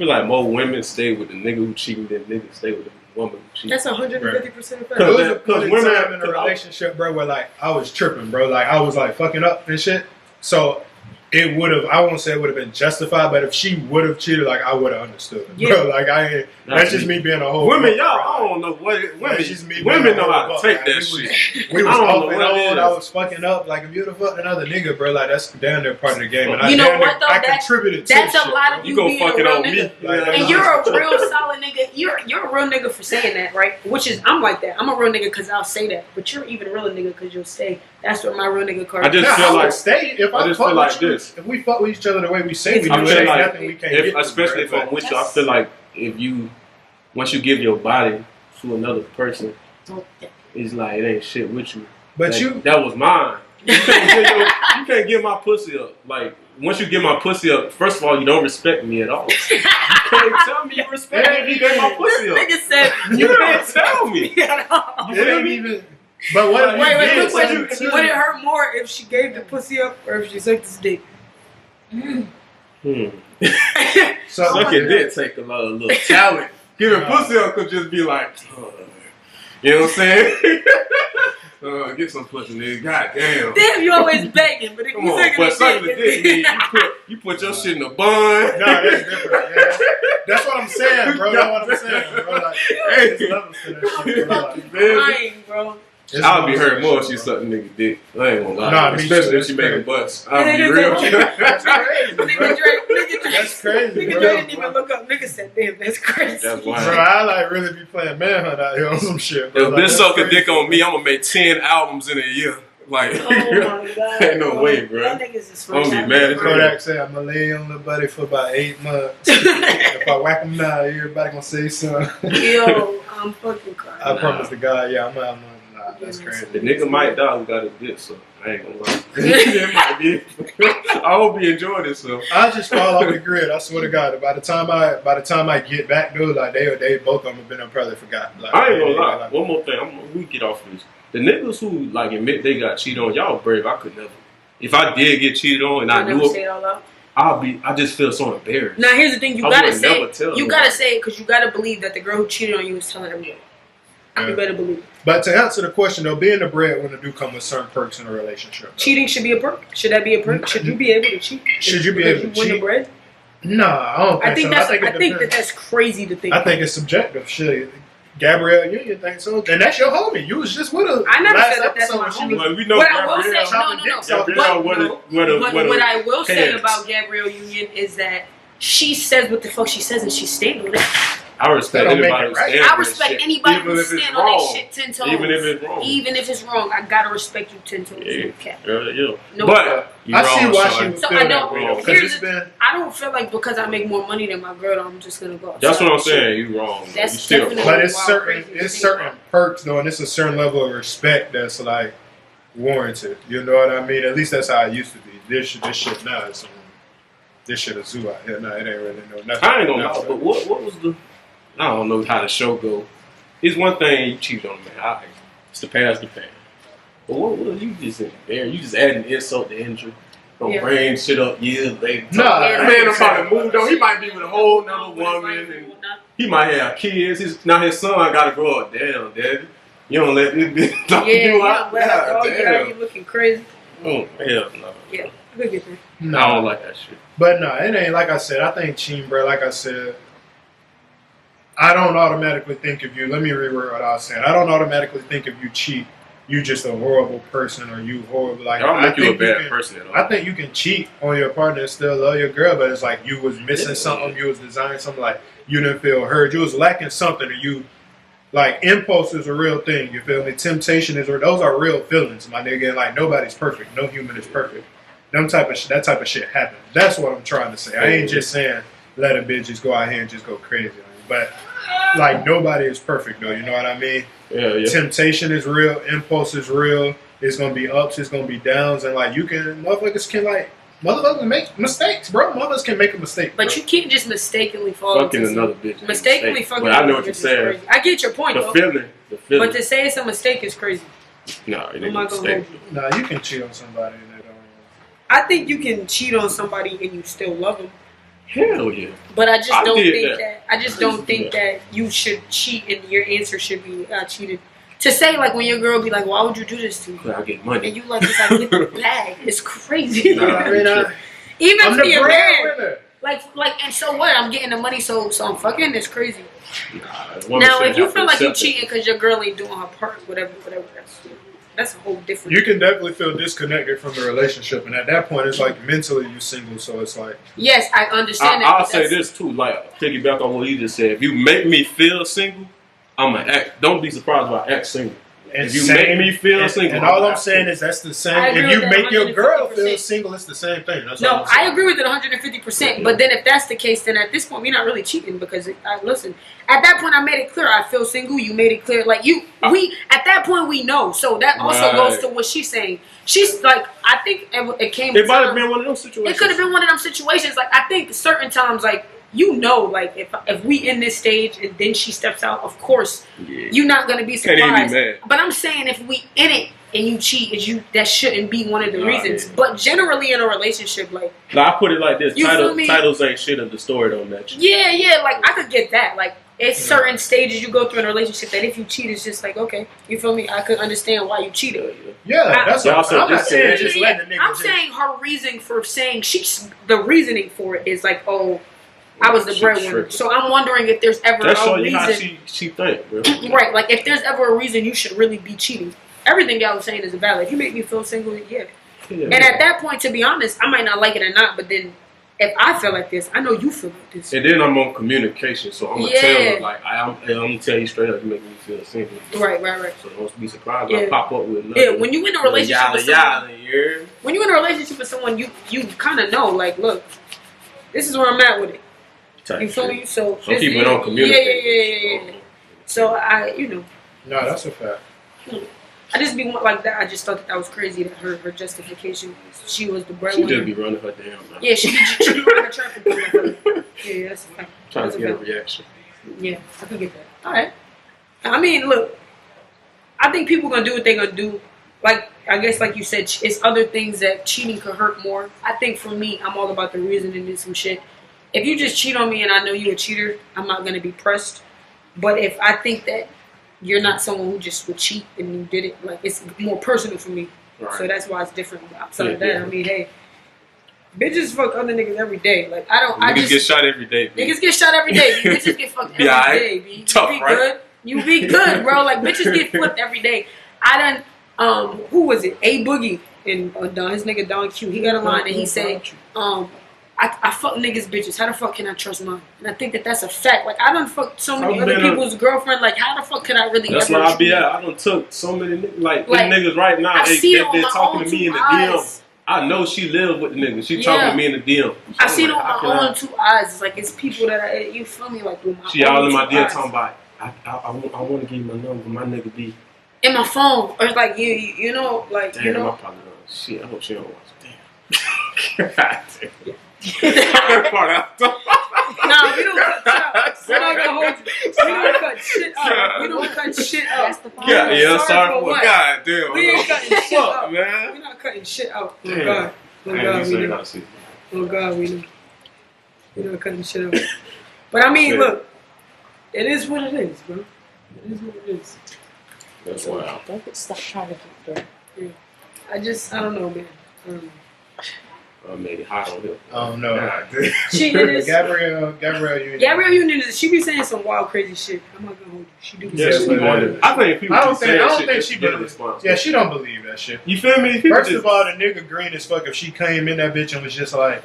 like more women stay with the nigga who cheating than niggas stay with the woman who cheating. That's 150% fact. Because women have in a relationship, bro, where, like, I was tripping, bro. Like, I was, like, fucking up and shit. So it would have, I won't say it would have been justified, but if she would have cheated, like, I would have understood. Bro, like, that's just me being a whole women, y'all, I don't know what women know how to take that shit. We was off and on, I was fucking up. Like, if you'd have fucked another nigga, bro, like, that's damn near part of the game. And you know what, though? I contributed to that's a lot of you being a real nigga. And you're a real solid nigga. You're a real nigga for saying that, right? Which is, I'm like that. I'm a real nigga because I'll say that. But you're even a real nigga because you'll say, that's what my real nigga card is. I just feel like, I just feel like this. If we fuck with each other the way we say we do, ain't nothing we can't get. Especially if I'm with you, I feel like once you give your body to another person, it's like it ain't shit with you. But like, that was mine. You can't give my pussy up. Like, once you give my pussy up, first of all, you don't respect me at all. You can't tell me you respect me if you gave my pussy up. Nigga said, you can't tell me. It ain't even. But what would it hurt more if she gave the pussy up or if she sucked his dick? So sucking dick take a little talent. Giving pussy up could just be like, you know what I'm saying? Get some pussy, nigga. God damn. Damn, you always begging, but if you sucking the dick, you put your shit in a bun. No, that's different. Yeah. That's what I'm saying, bro. That's what I'm saying, bro. Like, there's levels to that shit, bro. I'm crying, bro. I'll be hurt more if she sucking nigga dick. I ain't gonna lie. Nah, especially if she making butts. I'll be real. That's crazy, bro. That's crazy, nigga bro. Dre didn't even look up. Nigga said, damn, that's crazy. That's why. Bro, I like really be playing manhunt out here on some shit, bro. If bitch suck a dick on me, I'm gonna make 10 albums in a year. Like, oh my God, ain't no way, bro. That nigga's just I'm gonna be mad. Kodak said, I'm gonna lay on the buddy for about 8 months. If I whack him now, everybody gonna say something. Yo, I'm fucking crying. I promise the God, yeah, I'm that's crazy. The nigga might die who got a dick, so I ain't gonna lie. It might be. I hope he enjoyed himself. I just fall off the grid. I swear to God. By the time I get back, dude, like they both of them have been probably forgotten. Like, I ain't gonna lie. Like, one more thing. We get off of this. The niggas who like admit they got cheated on, y'all brave. I could never. If I did get cheated on and I knew it, I just feel so embarrassed. Now here's the thing: you gotta say it. You gotta say it because you gotta believe that the girl who cheated on you is telling everyone. Yeah. You better believe it. But to answer the question though, being a breadwinner do come with certain perks in a relationship. Though. Cheating should be a perk. Should that be a perk? Should you be able to cheat? Should you be able to cheat? Win the bread? No, I don't think so. I think that's crazy to think. I think it's subjective. Shit. Gabrielle Union thinks so, and that's your homie. You was just with her. I never said that that's my homie. Like, we know what I will say, no. What I will say about Gabrielle Union is that she says what the fuck she says and she stands on it. I respect anybody who stands I respect anybody who stands on that shit 10 toes. Even if it's wrong. Even if it's wrong, I gotta respect you 10 toes. Yeah. No, but I see why she would so feel I that don't. way. I don't feel like because I make more money than my girl, I'm just gonna go outside. That's what I'm saying. You wrong. That's you still definitely wrong. But it's certain perks though, and it's a certain level of respect that's like warranted. You know what I mean? At least that's how it used to be. This shit now is this shit a zoo out here. No, it ain't really nothing. I ain't gonna lie, but what was the? I don't know how the show go. It's one thing you cheat on, man. It's the past the past. But what you just in there? You just adding insult to injury. Don't bring shit up years later. Nah, man, I'm trying to move on. He might be with a whole nother woman, and he might have kids. Now his son got to grow up. Damn, daddy. You don't let this bitch talk you out. Damn, you looking crazy. Oh hell no. Yeah, I could get that. No, I don't like that shit. But no, it ain't like I said. I think cheating, bro. Like I said, I don't automatically think of you. Let me reword what I was saying. I don't automatically think if you cheat, you just a horrible person or you horrible. Like, I don't make you a bad person at all. I think you can cheat on your partner and still love your girl, but it's like you was missing something. You was designing something, like you didn't feel heard. You was lacking something, or you like impulse is a real thing. You feel me? Temptation is, or those are real feelings, my nigga. And like nobody's perfect. No human is perfect. That type of shit happens. That's what I'm trying to say. I ain't just saying let a bitch just go out here and just go crazy on you. But like nobody is perfect though, you know what I mean? Yeah. Temptation is real, impulse is real. It's gonna be ups, it's gonna be downs, and like motherfuckers can make mistakes, bro. Mothers can make a mistake, but bro. you can't just mistakenly fall fucking into another bitch. Mistakenly fucking. But I know what you're saying. I get your point, The feeling. But to say it's a mistake is crazy. No, it ain't I'm a not gonna hold mistake. you. Nah, you can cheat on somebody and they don't. I think you can cheat on somebody and you still love them. Hell yeah. But I just don't think that. I just don't think that you should cheat and your answer should be I cheated. To say like when your girl be like, why would you do this to me? I get money. And you like it's like get the bag. It's crazy. Nah, I mean, even I'm if the you're breadwinner. married. Like and so what? I'm getting the money, so I'm fucking. It's crazy. Nah, now if you feel like you cheating because your girl ain't doing her part, whatever, that's a whole different. You can definitely feel disconnected from the relationship, and at that point, it's like mentally you single, so it's like. Yes, I understand that. I'll say this too, like piggyback on what he just said. If you make me feel single, I'ma act. Don't be surprised if I act single. And if you make me feel single, and all I'm saying is that's the same. If you make your girl feel single, it's the same thing. That's no, I agree with it 150%. But then if that's the case, then at this point we're not really cheating because listen. At that point, I made it clear I feel single. You made it clear, like we at that point we know. So that also goes to what she's saying. She's like, I think it came. It might have been one of those situations. It could have been one of them situations. Like I think certain times, like. You know, like if we in this stage and then she steps out, of course you're not gonna be surprised. Can't even be mad. But I'm saying if we in it and you cheat, that shouldn't be one of the reasons. Yeah. But generally in a relationship, like I put it like this: titles ain't shit if the story don't match. Yeah, like I could get that. Like it's certain stages you go through in a relationship that if you cheat, it's just like okay, you feel me? I could understand why you cheated. Yeah, that's also. I'm not saying just letting the nigga. I'm saying her reason for saying the reasoning for it is like I was the breadwinner. So I'm wondering if there's ever a reason. How she think, bro. Right, like if there's ever a reason you should really be cheating. Everything y'all was saying is valid. If you make me feel single, yeah. And at that point, to be honest, I might not like it or not, but then if I feel like this, I know you feel like this. And then I'm on communication, so I'm gonna tell her like I'm gonna tell you straight up, you make me feel single. Right. So don't be surprised if I pop up with another. Yeah, when you in a relationship with someone, when you in a relationship with someone, you kind of know, like, look, this is where I'm at with it. You feel me? So some people don't communicate. Yeah. So No, that's a fact. I just be like that. I just thought that was crazy that her justification was she was the breadwinner. She just be running her damn mouth. Yeah, she be running her traffic. Yeah, that's a fact. Trying to get a reaction. Yeah, I can get that. All right. I mean, look, I think people gonna do what they gonna do. Like I guess, like you said, it's other things that cheating could hurt more. I think for me, I'm all about the reasoning and some shit. If you just cheat on me and I know you're a cheater, I'm not going to be pressed. But if I think that you're not someone who just would cheat and you did it, like it's more personal for me. Right. So that's why it's different. Outside of that, I mean, hey, bitches fuck other niggas every day. Like niggas get shot every day. B. Niggas get shot every day. Bitches get fucked every day. B. Tough, you be right? good. You be good, bro. Like bitches get flipped every day. I done. Who was it? A Boogie and his nigga Don Q. He got a line and he said, I fuck niggas bitches. How the fuck can I trust mine? And I think that that's a fact. Like, I done fucked so many other people's girlfriend. Like, how the fuck could I really? That's where I be at. I done took so many niggas. Like them niggas right now. They're talking to me in the DM. I know she live with the niggas. She talking to me in the DM. I see it on my own 2 eyes. It's like it's people that you feel me? Like with my she all in my DM talking about. I want to give you my number. My nigga be in my phone, or like you know, like damn, you know. My partner, shit. I hope she don't watch. Damn. God damn. Nah, we don't cut out. We're not gonna hold you. We don't cut shit out. We don't cut shit out. That's the point. Yeah, sorry for what? God damn. We ain't cutting shit out, man. We're not cutting shit out. Oh damn. God. Oh God, we know. Oh God, we know. We're not cutting shit out. But I mean, look, it is what it is, bro. It is what it is. That's wild. Don't stop trying to get there. Yeah. I don't know, man. I don't know. I made it hot on him. Oh no. She is Gabrielle Union. She be saying some wild, crazy shit. I'm not gonna hold you. She do be saying some wild. I think people. I don't think she believes. Yeah, she don't believe that shit. You feel me? First of all, the nigga green as fuck. If she came in that bitch and was just like,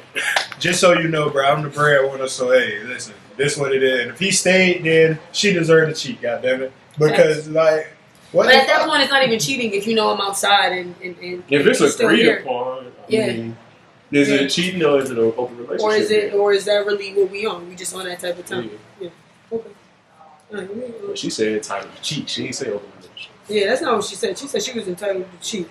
just so you know, bro, I'm the breadwinner. So hey, listen, this what it is. And if he stayed, then she deserved to cheat. Goddammit, because like. What but at that point, it's not even cheating if you know I'm outside and if it's agreed upon. Yeah. I mean, is it cheating or is it an open relationship? Or is that really what we on? We just on that type of time. Yeah. Okay. Well, she said entitled to cheat. She didn't say open relationship. Yeah, that's not what she said. She said she was entitled to cheat.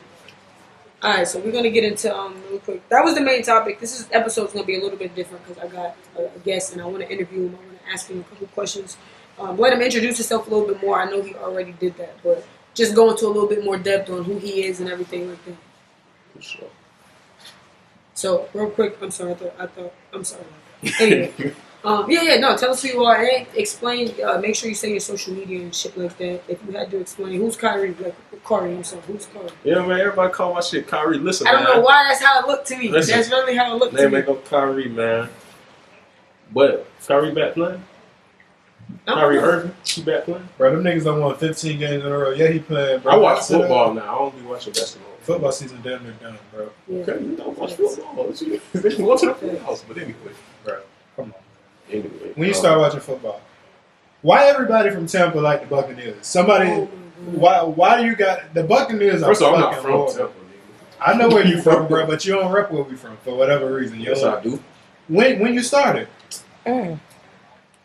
All right, so we're gonna get into real quick. That was the main topic. This episode's gonna be a little bit different because I got a guest and I want to interview him. I want to ask him a couple questions. Let him introduce himself a little bit more. I know he already did that, but just go into a little bit more depth on who he is and everything like that. For sure. So, real quick, I'm sorry. I'm sorry. Anyway, no. Tell us who you are. And explain. Make sure you say your social media and shit like that. If you had to explain, who's Kare? Like Kare himself. Who's Kare? Yeah, man. Everybody call my shit Kare. Listen, I don't know why that's how it looked to me. Listen, that's really how it looked to me. They make up Kare, man. But Kare back playing? Kyrie Irving, he back playing? Bro, them niggas don't won 15 games in a row. Yeah, he playing, bro. I watch football now. I don't be watching basketball. Football season damn near done, bro. Yeah. Okay, you don't watch football. They can go to the playoffs, but anyway. Bro, come on. Anyway. When you start watching football, why everybody from Tampa like the Buccaneers? Somebody, why do you got, the Buccaneers are first of all, I'm not fucking from horrible. Tampa, nigga. I know where you from, bro, but you don't rep where we from for whatever reason. Yes, I do. When you started?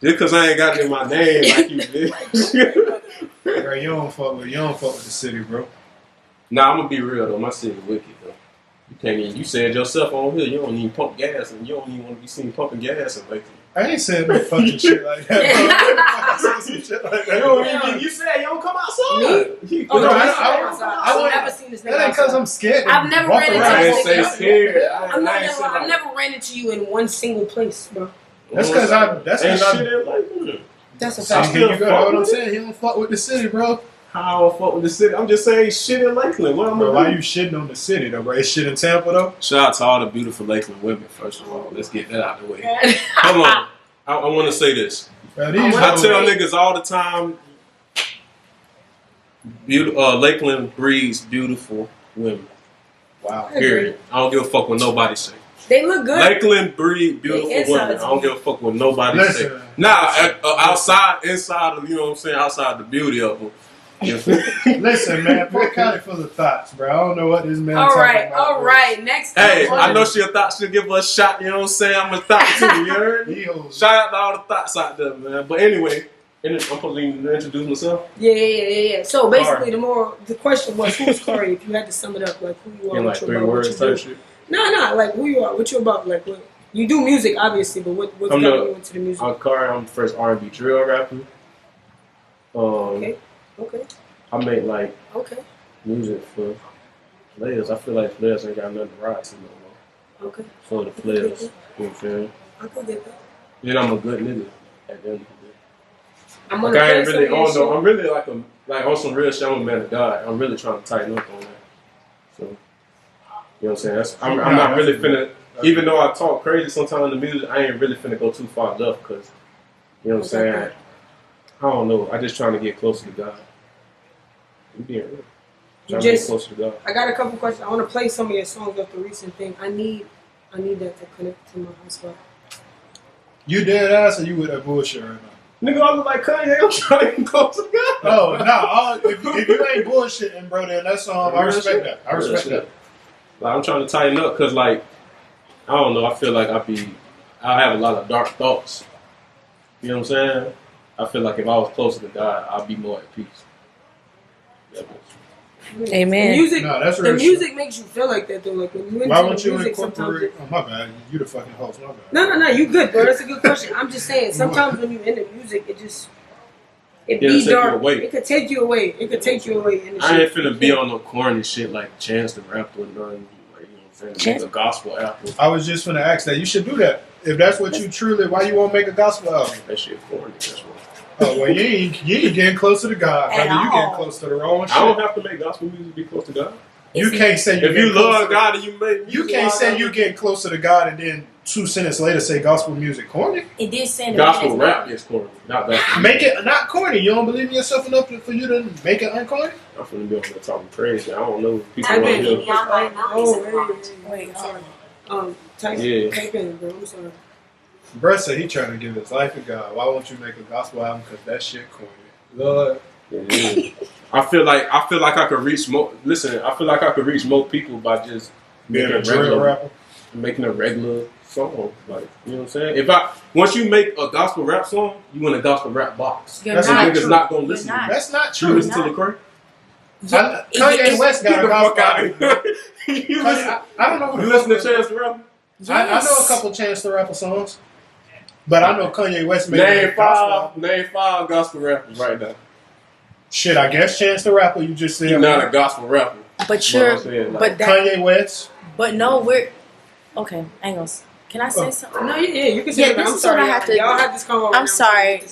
Just because I ain't got it in my name like you did. Bro, you don't fuck with the city, bro. Nah, I'm gonna be real though. My city wicked though. You can't even. You said yourself on here. You don't even pump gas, and you don't even want to be seen pumping gas and like. I ain't saying no fucking shit like that, bro. Some shit like that. You said you don't come outside. Me? Oh, no, I've never seen this nigga. That ain't because I'm scared. I've never ran into this nigga. I've never ran into you in one single place, bro. That's because that's a fact. You got what I'm saying. He don't fuck with the city, bro. How I fuck with the city? I'm just saying shit in Lakeland. What bro, why you shitting on the city though, bro? It's shit in Tampa though. Shout out to all the beautiful Lakeland women. First of all, let's get that out of the way. Come on, I want to say this. Bro, I tell niggas all the time. Lakeland breeds beautiful women. Wow. Period. I don't give a fuck what nobody say. They look good. Lakeland breed beautiful women. I don't give a fuck what nobody say. Now, inside of, you know what I'm saying, outside the beauty of them. Listen, man, put Kare full of thoughts, bro. I don't know what this man all talking about. All right. Next Hey, I know she'll give us a shot, you know what I'm saying? I'm a thought too, you heard? Shout out to all the thoughts out there, man. But anyway, I'm supposed to introduce myself? Yeah. So basically, the question was, who's Kare? If you had to sum it up, like who you are, in like 3 words type shit? No, like who you are, what you about, like what you do music, obviously, but what's got you into the music? I'm Kare. I'm the first R&B drill rapper. Okay. I make like music for players. I feel like players ain't got nothing to ride to no more. Okay. For the players, you know what I'm saying? I could get that. Then I'm a good nigga at the end of the day. I'm really like on some real shit. I'm a man of God. I'm really trying to tighten up on that. So, you know what I'm saying? I'm not really finna. Even though I talk crazy sometimes in the music, I ain't really finna go too far left because, you know what I'm saying? I don't know. I just trying to get closer to God. You being real. Trying to get closer to God. I got a couple questions. I want to play some of your songs off the recent thing. I need I need that to connect to my hotspot. You dead ass or you with that bullshit right now? Nigga, I look like Kanye. I'm trying to get close to God. Oh, no. If you ain't bullshitting, bro, then that's I respect that. I respect that. Like, I'm trying to tighten up because, like, I don't know. I feel like I have a lot of dark thoughts. You know what I'm saying? I feel like if I was closer to God, I'd be more at peace. Amen. The music makes you feel like that though. Like when you into why won't you music, incorporate? Oh my bad, you the fucking host. My bad. No, you good, bro. That's a good question. I'm just saying. Sometimes when you into music, it be dark. It could take you away. It could take you away. I ain't finna be on no corny shit like Chance the Rapper and nothing. Like, you know what I'm saying? Make a gospel album. I was just gonna ask that. You should do that. If that's what you truly, why you won't make a gospel album? That shit corny. That's what. Oh well, you ain't getting closer to God. I mean, you getting close to the wrong shit. I don't have to make gospel music to be close to God. You can't say if you love God and you make you can't say you getting closer to God and then 2 sentences later say gospel music corny. It did say gospel rap is corny, not that. Make it not corny. You don't believe in yourself enough for you to make it uncorny. I'm finna be on there talking crazy. I don't know people type around here. Type in, bro. I'm sorry. Bruh said he trying to give his life to God. Why won't you make a gospel album? Because that shit corny. Lord. Yeah. I feel like I could reach more. Listen, I feel like I could reach more people by just making a regular song. Like, you know what I'm saying? Once you make a gospel rap song, you in a gospel rap box. That's niggas not gonna listen to you. That's not true. You listen to Lecrae? Kanye West got a gospel album. I don't know. You listen to Chance the Rapper? I know a couple Chance the Rapper songs. But I know Kanye West made name five gospel rappers right now. Shit, I guess Chance the Rapper. You just said you're not a gospel rapper. But you're, but Kanye West. But no, we're okay. Angles. Can I say something? No, you can say it. I'm sorry. Y'all had this convo. I'm sorry,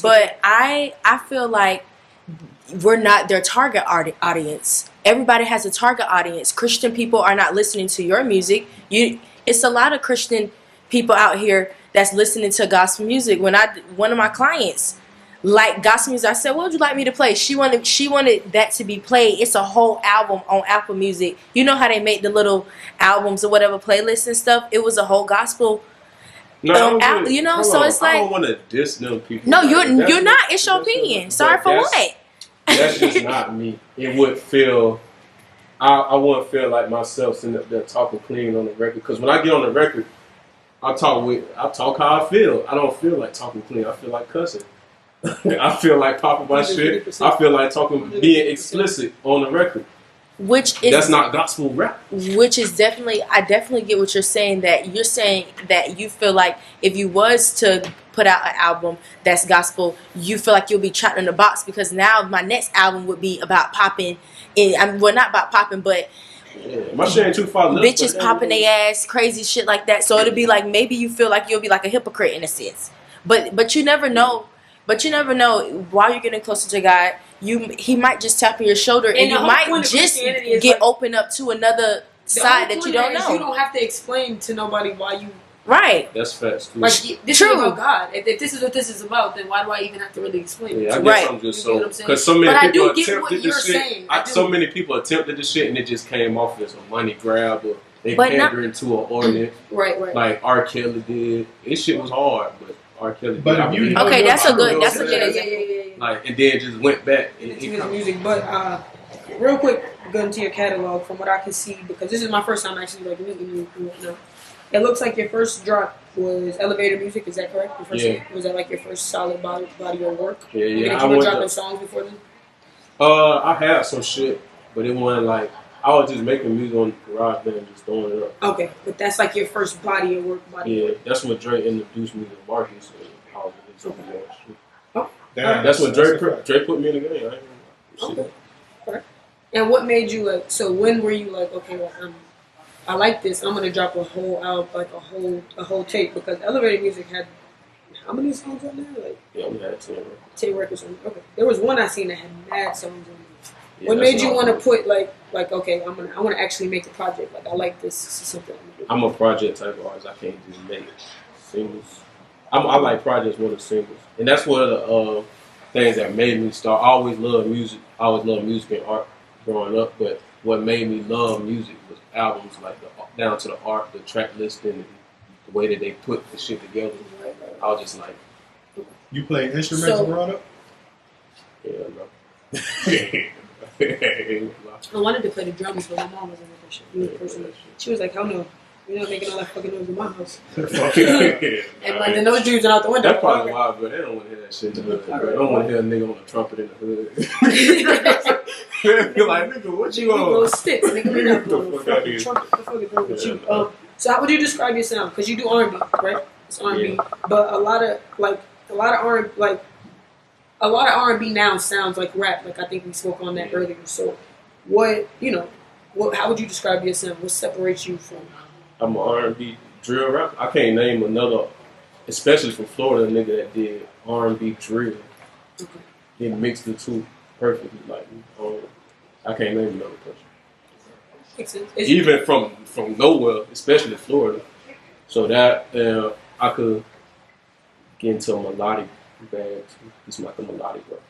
but I feel like we're not their target audience. Everybody has a target audience. Christian people are not listening to your music. It's a lot of Christian people out here that's listening to gospel music. When one of my clients like gospel music, I said, "What would you like me to play?" She wanted that to be played. It's a whole album on Apple Music. You know how they make the little albums or whatever playlists and stuff. It was a whole gospel. So it's like I don't want to diss them people. No, you're not. It's your opinion. Sorry for what? That's just not me. It would feel. I wouldn't feel like myself sitting up there talking clean on the record, because when I get on the record, I talk how I feel. I don't feel like talking clean. I feel like cussing. I feel like popping my shit. I feel like being explicit on the record. That's not gospel rap. Which is I definitely get what you're saying. That you're saying that you feel like if you was to put out an album that's gospel, you feel like you'll be trapped in a box, because now my next album would be about popping. Not about popping, but. Yeah, my shit ain't too far left. Bitches popping their ass, crazy shit like that. So it'll be like, maybe you feel like you'll be like a hypocrite in a sense. But you never know. But you never know, while you're getting closer to God, he might just tap on your shoulder and you might just get opened up to another side that you don't know. You don't have to explain to nobody why you. Right. That's facts. Like, this is about God. If this is what this is about, then why do I even have to really explain it? Yeah, I guess I'm just so, because so many people attempted this shit. So many people attempted this shit and it just came off as a money grab, or they pandering to an audience. Right. Like R. Kelly did. This shit was hard, but R. Kelly did. Okay, that's a good example. Yeah. Like, and then just went back into his music. But real quick, go into your catalog from what I can see, because this is my first time actually like meeting you and whatnot. It looks like your first drop was Elevator Music. Is that correct? Was that like your first solid body of work? Yeah. Did you were dropping songs before then? I had some shit, but it wasn't like, I was just making music on the garage band and just throwing it up. Okay, but that's like your first body of work. That's what Dre introduced me to Marcus. Oh, that's what Dre put me in the game. Okay. Right. And what made you like? So when were you like, okay, well, I like this. I'm gonna drop a whole album, like a whole tape, because Elevator Music had how many songs on there? Like, yeah, we had 10 records on there. Okay, there was one I seen that had mad songs on there. Yeah, what made you want to put like okay, I want to actually make a project. Like, I like this. This is something I'm gonna do. I'm a project type of artist. I can't just make singles. I like projects more than singles, and that's one of the things that made me start. I always loved music. I always loved music and art growing up, but what made me love music was albums, like down to the art, the track listing, the way that they put the shit together. I was just like, you play instruments growing up? Yeah, no. I wanted to play the drums, but my mom wasn't with that shit. She was like, hell no. You're not making all that fucking noise in my house. And like, then those dudes are out the window. That's probably why, but they don't want to hear that shit in the hood. They don't want to hear a nigga on a trumpet in the hood. They're like, nigga, what you on? Those sticks, nigga. We not blowing the fucking trumpet. The fuck is wrong with you? So how would you describe your sound? Because you do R&B, right? It's R&B, but a lot of R&B now sounds like rap. Like I think we spoke on that earlier. So, how would you describe your sound? What separates you from? I'm an R&B drill rapper. I can't name another, especially from Florida, nigga that did R&B drill. Okay. He mixed the two perfectly. Like, I can't name another person. Makes sense. Even from nowhere, especially Florida. So that I could get into a melodic bag too. It's like a melodic rapper.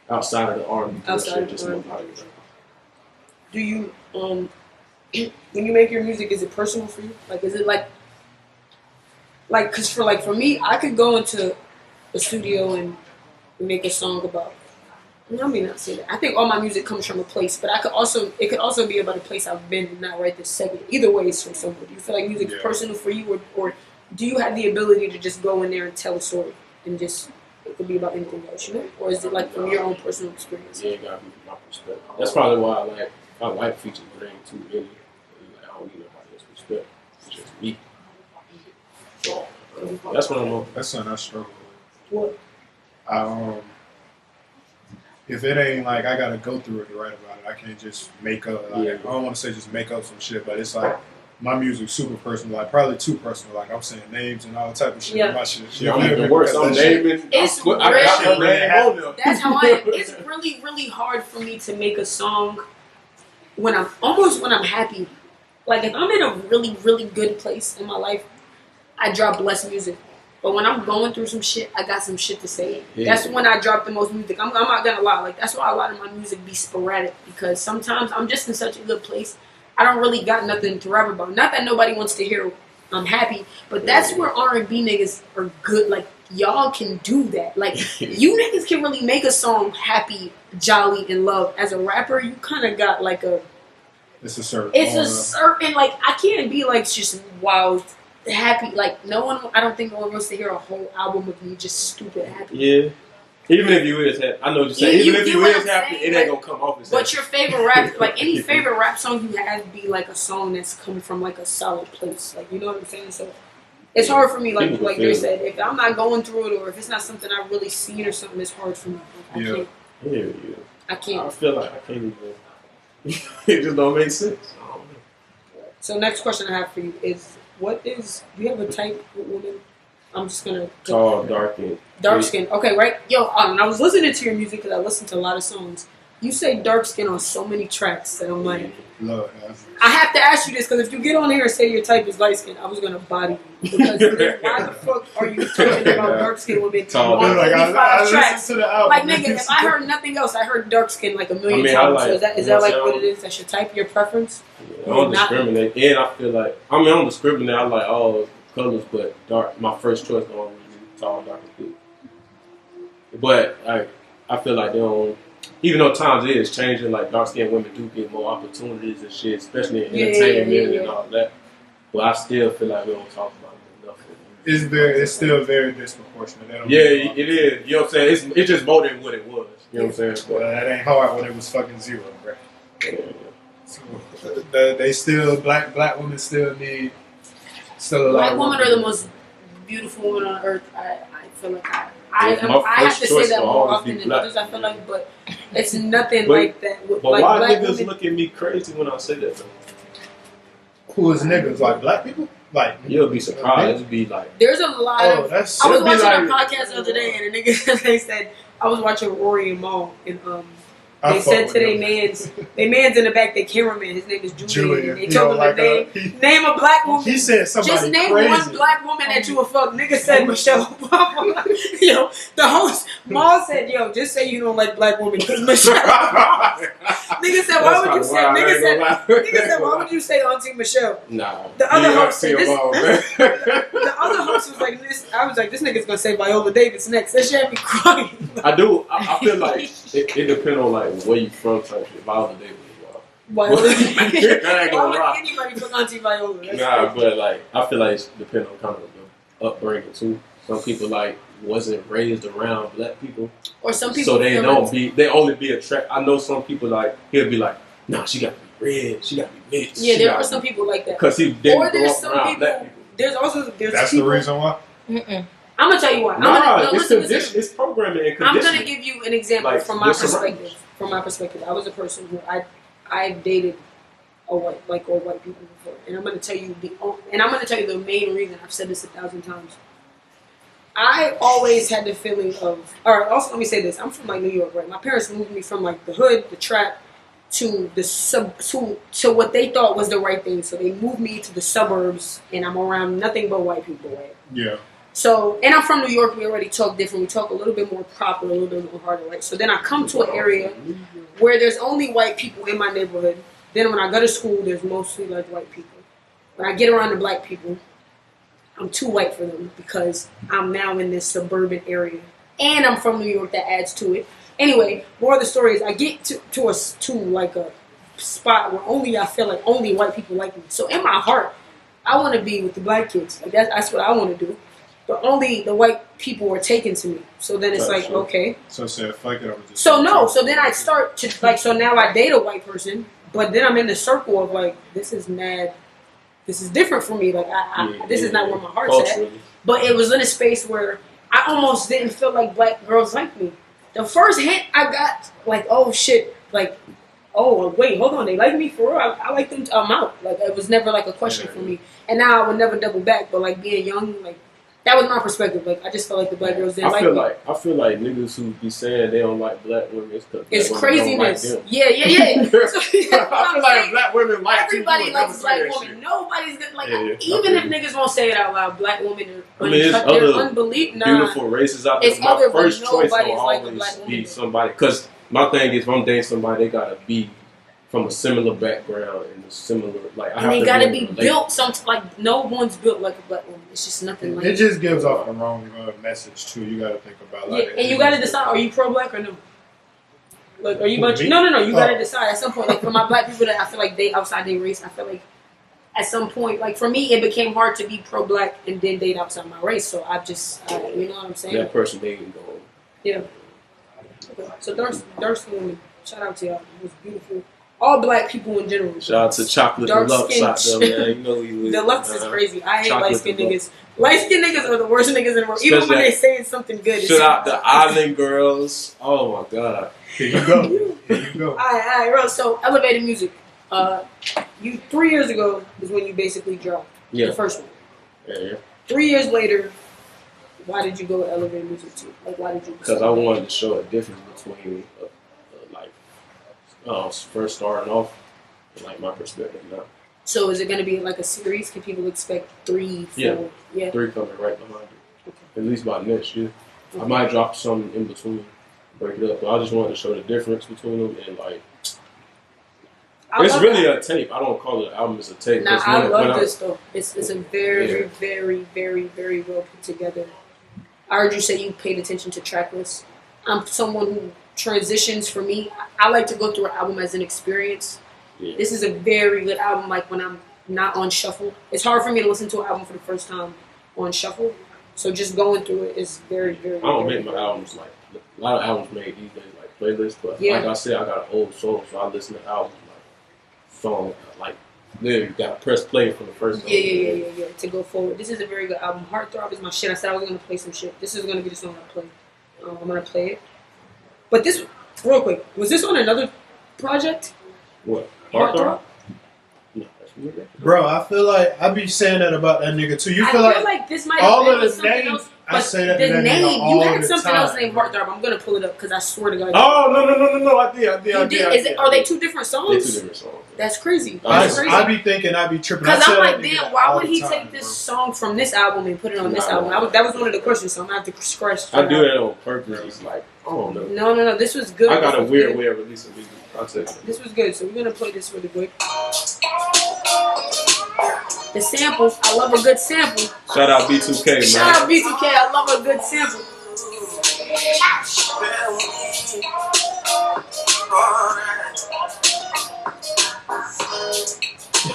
Outside of the R&B, just melodic rapper. Do you when you make your music, is it personal for you? Like, is it like, cause for me, I could go into a studio and make a song about. I mean, not say that. I think all my music comes from a place, but it could also be about a place I've been and not right this second. Either way, it's from somewhere. Do you feel like music is personal for you, or do you have the ability to just go in there and tell a story and just it could be about anything else, you know? Or is it like from your own personal experience? Yeah, it gotta be my perspective. That's probably why I like featuring Green too. Really, I don't need nobody else's respect. It's just me. So, that's what I'm on. That's something I struggle with. What? If it ain't like I gotta go through it to write about it, I can't just make up. I don't want to say just make up some shit, but it's like my music's super personal, like probably too personal. Like I'm saying names and all that type of shit. My shit. I'm the worst. I'm naming. That's how I am. It's really, really hard for me to make a song when I'm happy. Like if I'm in a really, really good place in my life, I drop less music. But when I'm going through some shit, I got some shit to say. Yeah. That's when I drop the most music. I'm not gonna lie. Like that's why a lot of my music be sporadic, because sometimes I'm just in such a good place. I don't really got nothing to rap about. Not that nobody wants to hear I'm happy, but that's where R&B niggas are good. Like y'all can do that. Like you niggas can really make a song happy, jolly, and love. As a rapper, you kind of got like a. It's a certain. Like I can't be like just wild. Happy, like no one. I don't think no one wants to hear a whole album of me just stupid happy. Yeah, even if you is happy, I know what you're saying. Even if you is happy, it ain't gonna come off as happy. But your favorite rap, like any favorite rap song you have, be like a song that's coming from like a solid place. Like you know what I'm saying? So it's hard for me. Like they said, if I'm not going through it, or if it's not something I've really seen or something, it's hard for me. Like, I can't. I feel like I can't even. It just don't make sense. So next question I have for you is. Do you have a type of woman? I'm just gonna. Tall, dark skin. Dark skin. Okay, right. Yo, I was listening to your music because I listen to a lot of songs. You say dark skin on so many tracks that I'm like, Lord, I have to ask you this because if you get on here and say your type is light skin, I was gonna body you. Because why the fuck are you talking about dark skin women on only 5 tracks? Like nigga, if I heard nothing else, I heard dark skin like a million times. So is that like what it is? That's your type, your preference? I don't discriminate, and I feel like I don't discriminate. I like all colors, but dark. My first choice don't always be tall, dark, and thick. But I feel like they don't. Even though times is changing, like dark skinned women do get more opportunities and shit, especially in entertainment and all that. But I still feel like we don't talk about it enough. It's still very disproportionate. It is. You know what I'm saying? It's just more than what it was. You know what I'm saying? Well, that ain't hard when it was fucking 0, bro. So, they still black women still need a lot. Black women are the most beautiful women on earth. I feel like I have to say that more often than others. I feel like, but it's nothing like that. But like why niggas look at me crazy when I say that though? Who is niggas? Like black people? Like you'll be surprised. It'd be like there's a lot of. I was watching a podcast the other day, and a nigga they said I was watching Rory and Mal, and They said to their man's in the back, their cameraman, his name is Julian. And they told him to name a black woman. He said somebody just name crazy. one black woman that you would fuck. Nigga said Michelle Obama. Yo, the host, Maul said, yo, just say you don't like black women because Michelle Obama. Nigga said, why would you say, nigga said, why would you say Auntie Michelle? Nah. The other host said this. The other host was like this. I was like, this nigga's gonna say Viola Davis next. That shit had me crying. I feel like it depends on like where you from type shit. Viola Davis. Viola Davis. That ain't gonna rock. Anybody fuck Auntie Viola? That's nah, crazy. but like I feel like it depends on kind of the upbringing too. Some people like wasn't raised around black people, or some people so they only be attracted. I know some people like he'll be like, nah, she got to be red, she got to be mixed. Yeah, there are some people like that because he didn't or grow up around black people. That's people, the reason why. I'm gonna tell you why. It's programming and conditioning. I'm gonna give you an example from my perspective. From my perspective, I was a person who I've dated white people before, and I'm gonna tell you the main reason. I've said this 1,000 times. I always had the feeling of, or also let me say this: I'm from like New York, right? My parents moved me from like the hood, the trap, to the to what they thought was the right thing. So they moved me to the suburbs, and I'm around nothing but white people, right? Yeah. So, and I'm from New York. We already talk different. We talk a little bit more proper, a little bit more harder, right? So then I come to an area where there's only white people in my neighborhood. Then when I go to school, there's mostly like white people. When I get around the black people, I'm too white for them because I'm now in this suburban area, and I'm from New York. That adds to it. Anyway, more of the story is I get to like a spot where I feel like only white people like me. So in my heart, I want to be with the black kids. Like that's what I want to do. But only the white people are taken to me. So then it's like, okay. So said, fuck it, I'm just. So no. So then I start to like. So now I date a white person, but then I'm in the circle of like, this is mad. This is different for me. Like this is not where my heart's at. But it was in a space where I almost didn't feel like black girls liked me. The first hint I got, like, oh shit, like, oh wait, hold on, they like me for real. I like them. I'm out. Like it was never like a question for me. And now I would never double back. But like being young, like. That was my perspective. Like I just felt like the black girls didn't like me. I feel like niggas who be saying they don't like black women, it's craziness. Like yeah. So I feel like black women like everybody likes black women. Nobody's gonna like even if niggas won't say it out loud. Black women are they're unbelievable. Beautiful races out there. It's my first choice will like always be somebody. Because my thing is, if I'm dating somebody, they gotta be from a similar background and a similar and they gotta be built something like no one's built like a black woman. It's just nothing like it. Just gives off the wrong message too. You gotta think about like and you gotta decide: are you pro black or no? Like, are you no? You gotta decide at some point. Like for my black people that I feel like they outside their race, I feel like at some point, like for me, it became hard to be pro black and then date outside my race. So I just, you know what I'm saying? That person they can go. Yeah. Okay. So Dark woman, shout out to y'all. It was beautiful. All black people in general. Shout out to Chocolate Deluxe out there, man. You know you Deluxe is crazy. I hate light-skinned niggas. Light-skinned niggas are the worst niggas in the world. Even when they saying something good. Shout out the Island Girls. Oh my God. Here you go. Here you go. All right, bro. So elevated music. You 3 years ago is when you basically dropped the first one. Yeah. 3 years later, why did you go with elevated music too? Like, why did you? Because I wanted to show a difference between first starting off, like my perspective now. So is it going to be like a series? Can people expect 3, 4? Yeah. 3 coming right behind it. Okay. At least by next year. Okay. I might drop some in between, break it up. But I just wanted to show the difference between them and like. It's really a tape. I don't call it an album. It's a tape. Nah, I love this though. It's a very, very, very, very well put together. I heard you say you paid attention to track lists. I'm someone who transitions for me. I like to go through an album as an experience. Yeah. This is a very good album. Like when I'm not on shuffle, it's hard for me to listen to an album for the first time on shuffle. So just going through it is very, very. I don't make my albums like a lot of albums made these days like playlists, but like I said, I got an old soul, so I listen to albums like song like literally got to press play for the first time. Yeah. To go forward, this is a very good album. Heartthrob is my shit. I said I was gonna play some shit. This is gonna be the song I play. I'm gonna play it. But this, real quick, was this on another project? What? Heartthrob? No, that's Bro, I feel like I be saying that about that nigga too. You I feel like this might have all been of the something names. else. I say that the to that name, nigga you all had the something time, else named Heartthrob. I'm gonna pull it up because I swear to God. Oh no! I did. You did? Are they two different songs? They're 2 different songs. That's crazy. I be thinking I be tripping. Because I'm like, that damn, nigga why would he all the time, take this bro. song from this album and put it on this album? That was one of the questions, so I'm gonna have to scratch. I do that on purpose. It's like, I don't know. No. This was good. I got a weird way of releasing music. I'll tell you. This was good, so we're gonna play this really quick. The samples, I love a good sample. Shout out B2K, man. Shout out B2K, I love a good sample.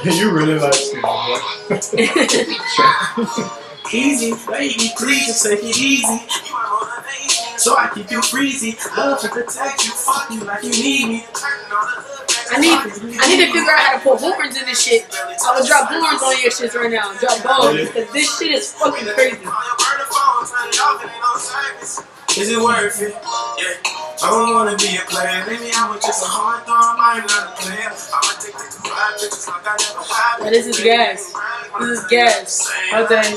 You really like singing, boy. Easy, baby, please just take it easy. So I keep you freezy. Love to protect you, fuck you like you need me. I need to figure out how to put horns in this shit. I would drop horns on your shit right now. Drop bombs, because this shit is fucking crazy. Is it worth it? Yeah. I don't wanna be a player. Maybe I was just a hard thumb. I'm not a player. I'ma take the 5 bitches like I never had. Yeah, this is gas. This is gas. Okay.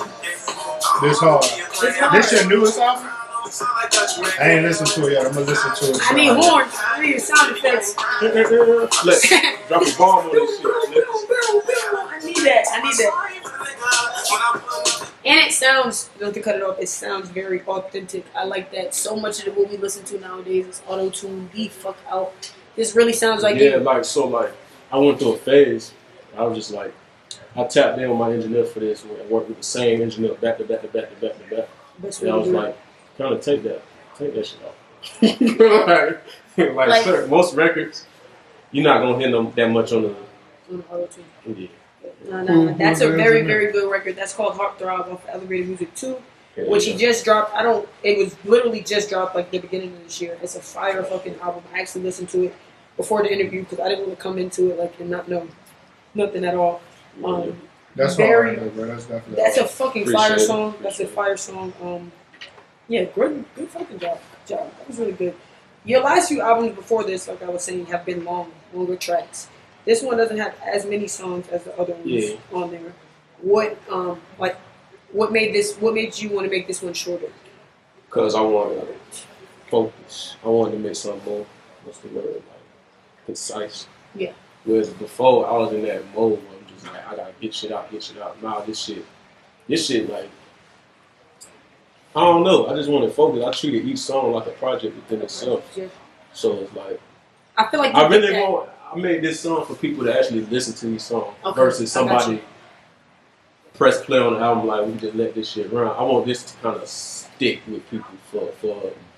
This hard. This your newest album? I ain't listened to it yet. I'm gonna listen to it. I need horns. I need sound effects. Let's drop a bomb on this shit. I need that. And it sounds, not to cut it off, it sounds very authentic. I like that. So much of what we listen to nowadays is auto-tune, the fuck out. This really sounds like it. I went through a phase. I was just like, I tapped in with my engineer for this. I worked with the same engineer back to back. And I was like, kind of take that shit off. like sir, most records, you're not gonna hear them that much on the auto-tune. Yeah. No. That's a very, very good record. That's called Heartthrob off Elevated Music 2, which he just dropped. It was literally just dropped like the beginning of this year. It's a fire fucking album. I actually listened to it before the interview because I didn't want to come into it like and not know nothing at all. That's very. Hard, bro. That's definitely. That's a fucking fire Appreciate song. That's a fire song. Yeah, good fucking job. That was really good. Your last few albums before this, like I was saying, have been longer tracks. This one doesn't have as many songs as the other ones on there. What made you want to make this one shorter? Because I wanted to focus. I wanted to make something more, what's the word, like, concise. Yeah. Whereas before, I was in that mode where I'm just like, I gotta get shit out. Nah, this shit, like, I don't know. I just want to focus. I treated each song like a project within itself. Yeah. So it's like, I feel like I made this song for people to actually listen to these songs versus somebody press play on the album like we just let this shit run. I want this to kind of stick with people for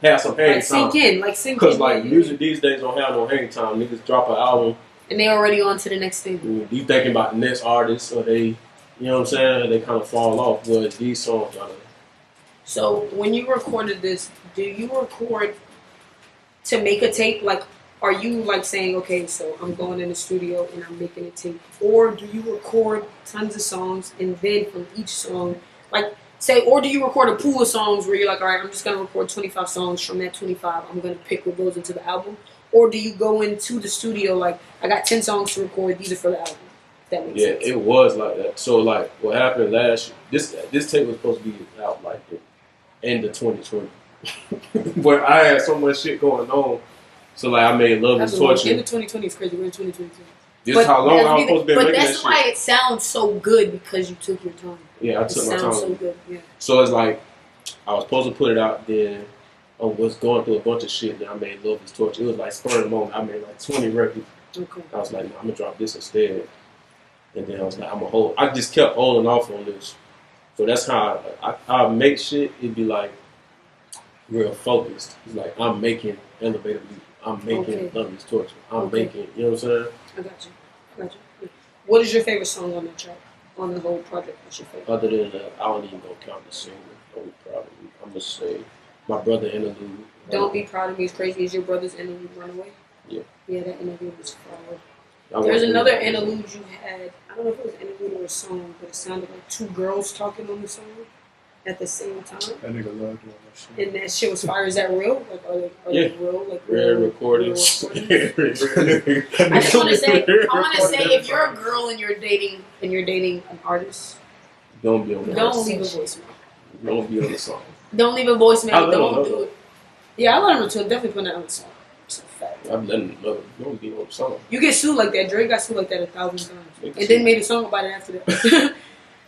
have some hang time. Sink in. Because music these days don't have no hang time. Niggas drop an album and they already on to the next thing. You thinking about the next artist or they, you know what I'm saying? They kind of fall off. Whereas these songs are. So when you recorded this, do you record to make a tape? Like, are you like saying, okay, so I'm going in the studio and I'm making a tape? Or do you record tons of songs and then from each song, like, say, or do you record a pool of songs where you're like, all right, I'm just going to record 25 songs. From that 25, I'm going to pick what goes into the album? Or do you go into the studio like, I got 10 songs to record, these are for the album? That makes sense. It was like that. So, like, what happened last year, this tape was supposed to be out, like, the end of 2020. But I had so much shit going on. So, like, I made Love is Torture. End of 2020 is crazy. We're in 2022. This is how long I was supposed to be making that shit. But that's why it sounds so good, because you took your time. Yeah, I took my time. It sounds so good, yeah. So, it's like, I was supposed to put it out, then I was going through a bunch of shit, then I made Love is Torture. It was like spur of the moment. I made like 20 records. Okay. I was like, no, I'm going to drop this instead. And then I was like, I'm going to hold. I just kept holding off on this. So that's how I make shit. It'd be like real focused. It's like I'm making Elevator Music. I'm making Love is Torture. I'm making, you know what I'm saying? I got you. What is your favorite song on that track? On the whole project, what's your favorite? Other than I don't even go count the single. Don't be proud of me. I'm going to say My Brother Interlude. Don't Be Proud of Me is crazy. Is your brother's interlude Runaway? Yeah. Yeah, that interlude was fire. There's another interlude you had. I don't know if it was an interlude or a song, but it sounded like two girls talking on the song. at the same time. That nigga love doing that shit. And that shit was fire. Is that real? Like, are they real? Like, real recordings. I just want to say, if you're a girl and you're dating an artist, don't be on the don't leave a voicemail. Don't be on the song. Don't leave a voicemail. Don't do it. Yeah, I let him to definitely put that on the song. It's a fact. I'm letting them know. Don't be on the song. You get sued like that. Drake got sued like that 1,000 times, and then made a song about it after that.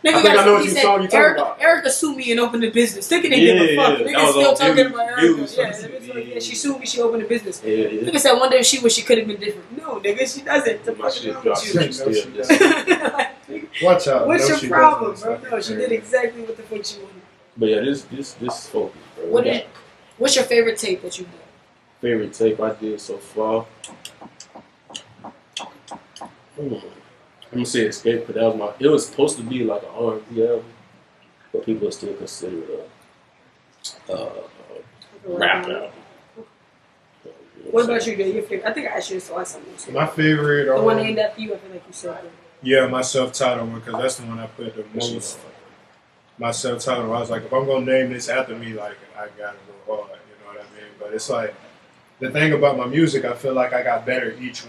I think I know what song you talking about. Erica sued me and opened a business. Thinking they give a fuck. Niggas still talking about Erica. Yeah, she sued me. She opened a business. Nigga said one day she wish she could have been different. No, nigga, she doesn't. The fuck is wrong with you? Watch out. What's your problem, bro? No, she did exactly what the fuck she wanted. But yeah, this focus, bro. What's your favorite tape that you did? Favorite tape I did so far? I'm gonna say Escape, because it was supposed to be like an R&B album, but people still consider it a rap album. What about you, Jay? Your favorite? I think I asked you this last time. My favorite, the one named after you. I feel like you said that. Yeah, my self-titled one, because that's the one I put the most. My self-titled, I was like, if I'm gonna name this after me, like I gotta go hard. You know what I mean? But it's like the thing about my music, I feel like I got better each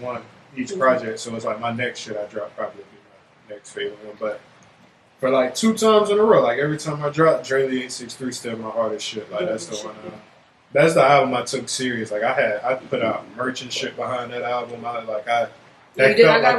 project. So it's like my next shit I drop probably be my next favorite one. But for like 2 times in a row, like every time I drop, DRELEE863 still my hardest shit. Like that's the one. That's the album I took serious. Like I put out merch and shit behind that album. I got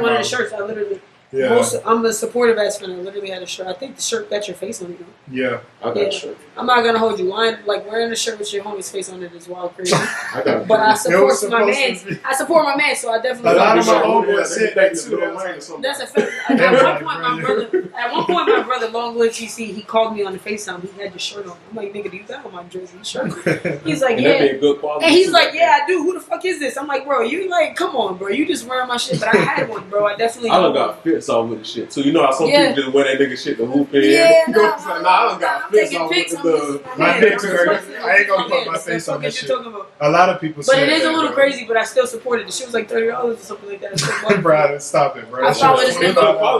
one of the shirts. I literally. Yeah. I'm a supportive ass fan. I literally had a shirt. I think the shirt got your face on it. Yeah, I got a shirt. I'm not gonna hold you. Like wearing a shirt with your homie's face on it is wild crazy. But I support my man. I support my man, so I definitely. A lot of my homies said that too. That's a fact. At one point, my brother, Long Live GC, he called me on the FaceTime. He had your shirt on. I'm like, nigga, do you got on my jersey shirt? He's like, yeah. And he's like, yeah, I do. Who the fuck is this? I'm like, bro, you like, come on, bro. You just wearing my shit. But I had one, bro. I definitely. I don't got fits off with the shit too. You know how some people just wear that nigga shit to hoop in. Yeah, I don't got fits off with the. My picture, I ain't gonna put my face on that shit. A lot of people. But it is a little crazy. But I still supported it. She was like $30 or something like that. Bro, stop it, bro. I follow this nigga.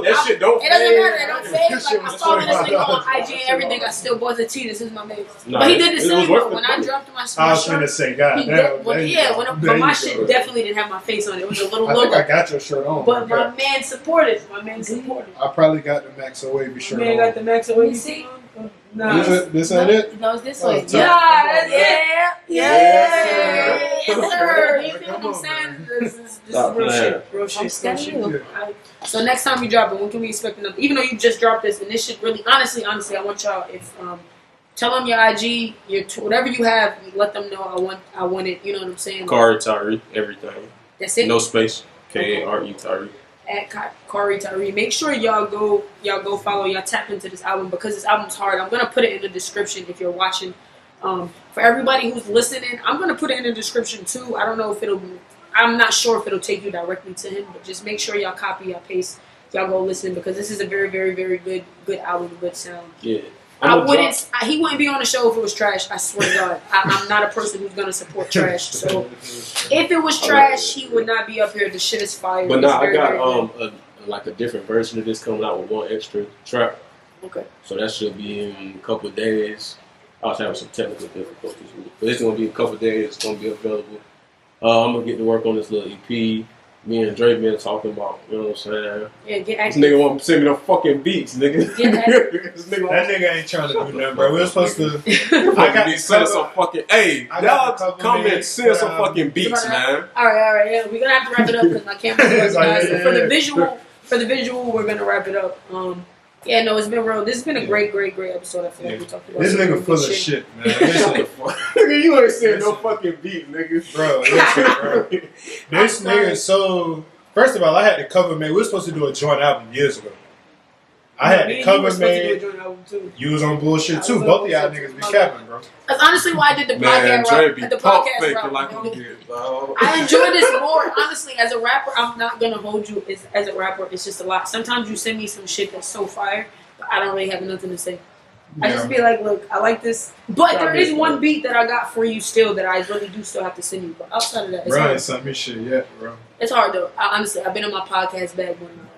That shit don't. It doesn't matter. It don't fade. Like I follow this nigga on IG and everything. I still bought the tee. This is my man. But he did the same. When I dropped my shirt, I was gonna say, God damn. But my shit definitely didn't have my face on it. It was a little logo. I think I got your shirt on. But my man supported. I probably got the Max Wavy shirt on. Man got the Max Wavy shirt on. Nah. This ain't it? No, it's this way. Yeah. Yes, sir. You feel what I'm saying? This is real shit. Real shit. So next time you drop it, when can we expect another? Even though you just dropped this, and this shit really, honestly, I want y'all, if tell them your IG, your whatever you have, let them know I want it. You know what I'm saying? Kare, Tyree, everything. That's it. No space. Kare, Tyree. At Kare, Tyree. Make sure y'all go follow, y'all tap into this album because this album's hard. I'm gonna put it in the description if you're watching. For everybody who's listening, I'm gonna put it in the description too. I don't know if I'm not sure if it'll take you directly to him, but just make sure y'all copy, y'all paste, y'all go listen because this is a very, very, very good album, good sound. Yeah. He wouldn't be on the show if it was trash. I swear to God. I'm not a person who's gonna support trash. So if it was trash, he would not be up here. The shit is fire. But now I got like a different version of this coming out with one extra track. Okay. So that should be in a couple of days. I was having some technical difficulties with it, but it's gonna be a couple of days. It's gonna be available. I'm gonna get to work on this little EP. Me and Dre been talking about, you know what I'm saying? Yeah, get active. This nigga want to send me them fucking beats, nigga. That nigga ain't trying to do nothing, bro. We were supposed to. I got to send some fucking. Hey, y'all come and send some fucking beats, man. All right. Yeah, we're gonna have to wrap it up because my camera's for the visual, we're gonna wrap it up. Yeah, no, it's been real. This has been a great episode. I feel like we talked about this nigga full of shit, man. Nigga, you ain't saying no fucking beat, nigga. Bro, this nigga is so. First of all, I had the cover made. We were supposed to do a joint album years ago. I had the cover made. You was on bullshit too. Both of y'all niggas be capping, bro. That's honestly why I did the podcast route. I enjoy this more. Honestly, as a rapper, I'm not gonna hold you. As a rapper, it's just a lot. Sometimes you send me some shit that's so fire, but I don't really have nothing to say. I just be like, look, I like this, but there is one beat that I got for you still that I really do still have to send you. But outside of that, it's hard. Sent me shit yet, bro. It's hard though. Honestly, I've been in my podcast bag more than I ever.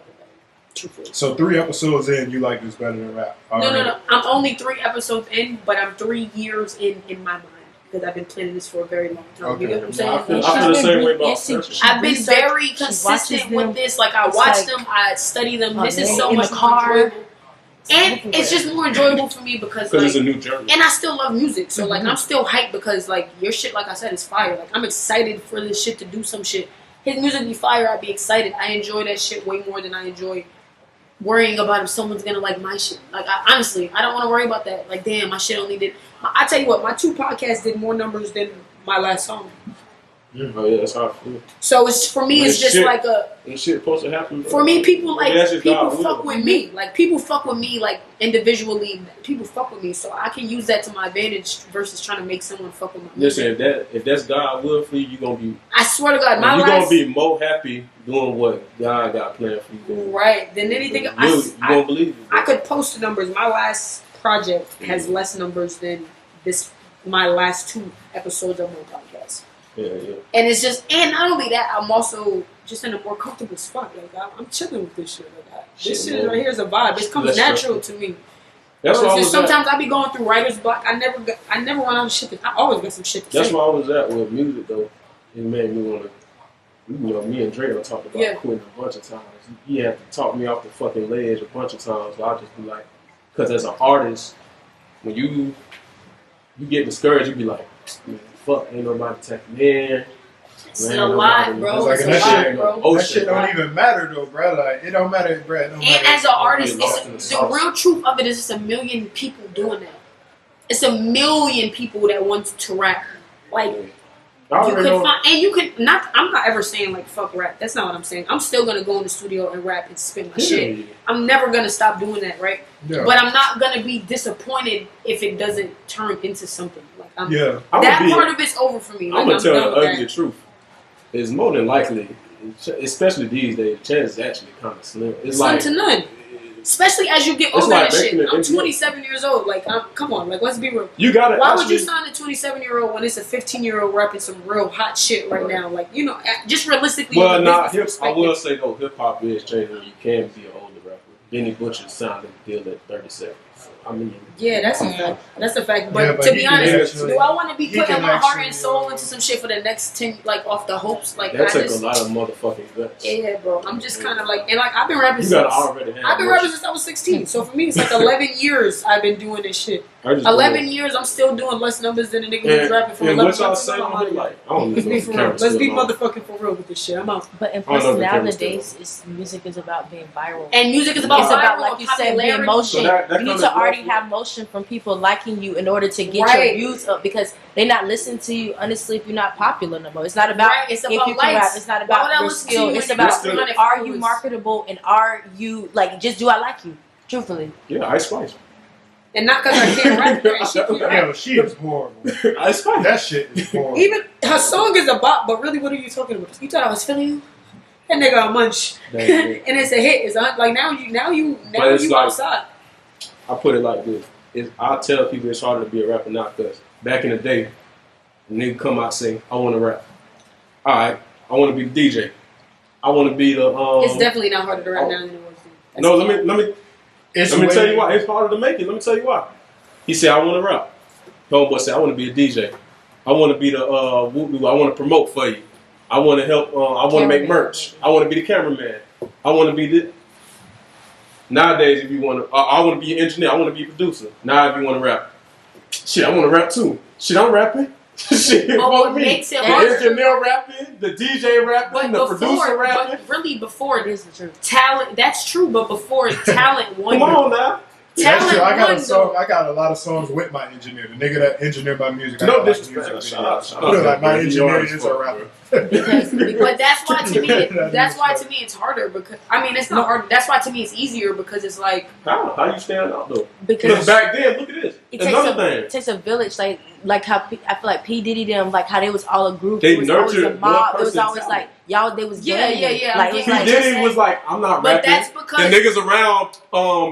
Truthfully. So 3 episodes in, you like this better than rap? No. I'm only 3 episodes in, but I'm 3 years in my mind. Because I've been planning this for a very long time. Okay. You know what I'm saying? I feel the same way about I've been very consistent with this. Like, I watch them, I study them. This is so much more enjoyable. And it's just more enjoyable for me because like, it's a new journey. And I still love music. So, like, I'm still hyped because, like, your shit, like I said, is fire. Like, I'm excited for this shit to do some shit. His music be fire, I'd be excited. I enjoy that shit way more than I enjoy worrying about if someone's gonna like my shit. Like, honestly, I don't want to worry about that. Like, damn, my shit only did. I tell you what, my 2 podcasts did more numbers than my last song. Oh yeah, that's how I feel. So it's for me, it's just shit, like a. And shit supposed to happen. For me, people like people fuck with with me. Like, people fuck with me like individually. People fuck with me, so I can use that to my advantage versus trying to make someone fuck with my music. Listen, if that's God will for you, you gonna be. I swear to God, you're gonna be more happy doing what God got planned for you. Right. Than anything. You gonna believe it. I could post the numbers. My last project has less numbers than my last 2 episodes of my podcast. Yeah. And it's just, and not only that, I'm also just in a more comfortable spot. Like, I'm chilling with this shit. Like, this shit right here is a vibe. It comes natural to me. That's why I was sometimes I be going through writer's block. I never run out of shit. I always got some shit to say. That's where I was at with music though. It made me wanna. You know, me and Dre talked about quitting a bunch of times. He had to talk me off the fucking ledge a bunch of times. So I just be like, because as an artist, when you get discouraged, you be like, man, fuck, ain't nobody taking in. It's a lot, bro. Like, it's a lot, bro. That shit don't even matter though, bro. Like, it don't matter, bro. And as an artist, the real truth of it is it's a million people doing that. It's a million people that want to rap. Like, you can find, and you can not. I'm not ever saying like fuck rap. That's not what I'm saying. I'm still gonna go in the studio and rap and spin my shit. I'm never gonna stop doing that, right? Yeah. But I'm not gonna be disappointed if it doesn't turn into something. Like, that part of it's over for me. Like, I'm gonna tell the ugly truth. It's more than likely, especially these days, the chance is actually kind of slim. It's slim like to none. Especially as you get older and shit. I'm 27 years old. Like, come on. Like, let's be real. You got it. Why would you sign a 27-year-old when it's a 15-year-old rapping some real hot shit right now? Like, you know, just realistically. Well, nah, I will say, though, hip-hop is changing. You can be an older rapper. Benny Butcher signed a deal at 37. So, I mean. Yeah, that's a fact. That's a fact. But to be honest, do I want to be putting my heart and soul into some shit for the next 10, like, off the hopes? Like, that takes a lot of motherfucking guts. Yeah, bro. I'm just kind of like, and like, I've been rapping since I was 16. So for me, it's like 11 years I've been doing this shit. 11 years, I'm still doing less numbers than a nigga who's rapping for 11 years. Let's be motherfucking for real with this shit. I'm out. But in plus nowadays, music is about being viral. And music is about viral, like you said, being motion. You need to already have motion from people liking you in order to get your views up, because they're not listening to you honestly if you're not popular no more. It's not about if you can rap. It's not about your skill. It's about are you marketable and are you like just do I like you? Truthfully. Yeah, Ice Spice. And not because I can't rap. Yo, she is horrible. Ice Spice. That shit is horrible. Even her song is a bop, but really, what are you talking about? You thought I was feeling you? That nigga a munch, and it's a hit. It's like now you outside. I put it like this. I tell people it's harder to be a rapper now because back in the day, a nigga come out and say, I want to rap. All right, I want to be the DJ. I want to be the... it's definitely not harder to rap now than it was then. No, let me tell you why. It's harder to make it. Let me tell you why. He said, I want to rap. Homeboy said, I want to be a DJ. I want to be the... I want to promote for you. I want to help... I want to make merch. I want to be the cameraman. I want to be the... Nowadays, if you want to... I want to be an engineer. I want to be a producer. Now, if you want to rap. Shit, I want to rap too. Shit, I'm rapping. Shit, what makes it hard? The engineer rapping, the DJ rapping, the producer rapping. But really, before it is the truth. Talent, that's true, but before talent won. Come on now. That's true. I got a lot of songs with my engineer. The nigga that engineered my music. No disrespect. Like my engineer is a rapper. But that's why to me it's harder because I mean it's not hard. That's why to me it's easier because it's like how you stand out though? Because back then, look at this. It takes a village. Like like how I feel like P Diddy them, like how they was all a group. They it was always nurtured a mob. It was one always person's like y'all. They was Yeah. Like it was P like Diddy was like, I'm not But rapping. that's because the niggas around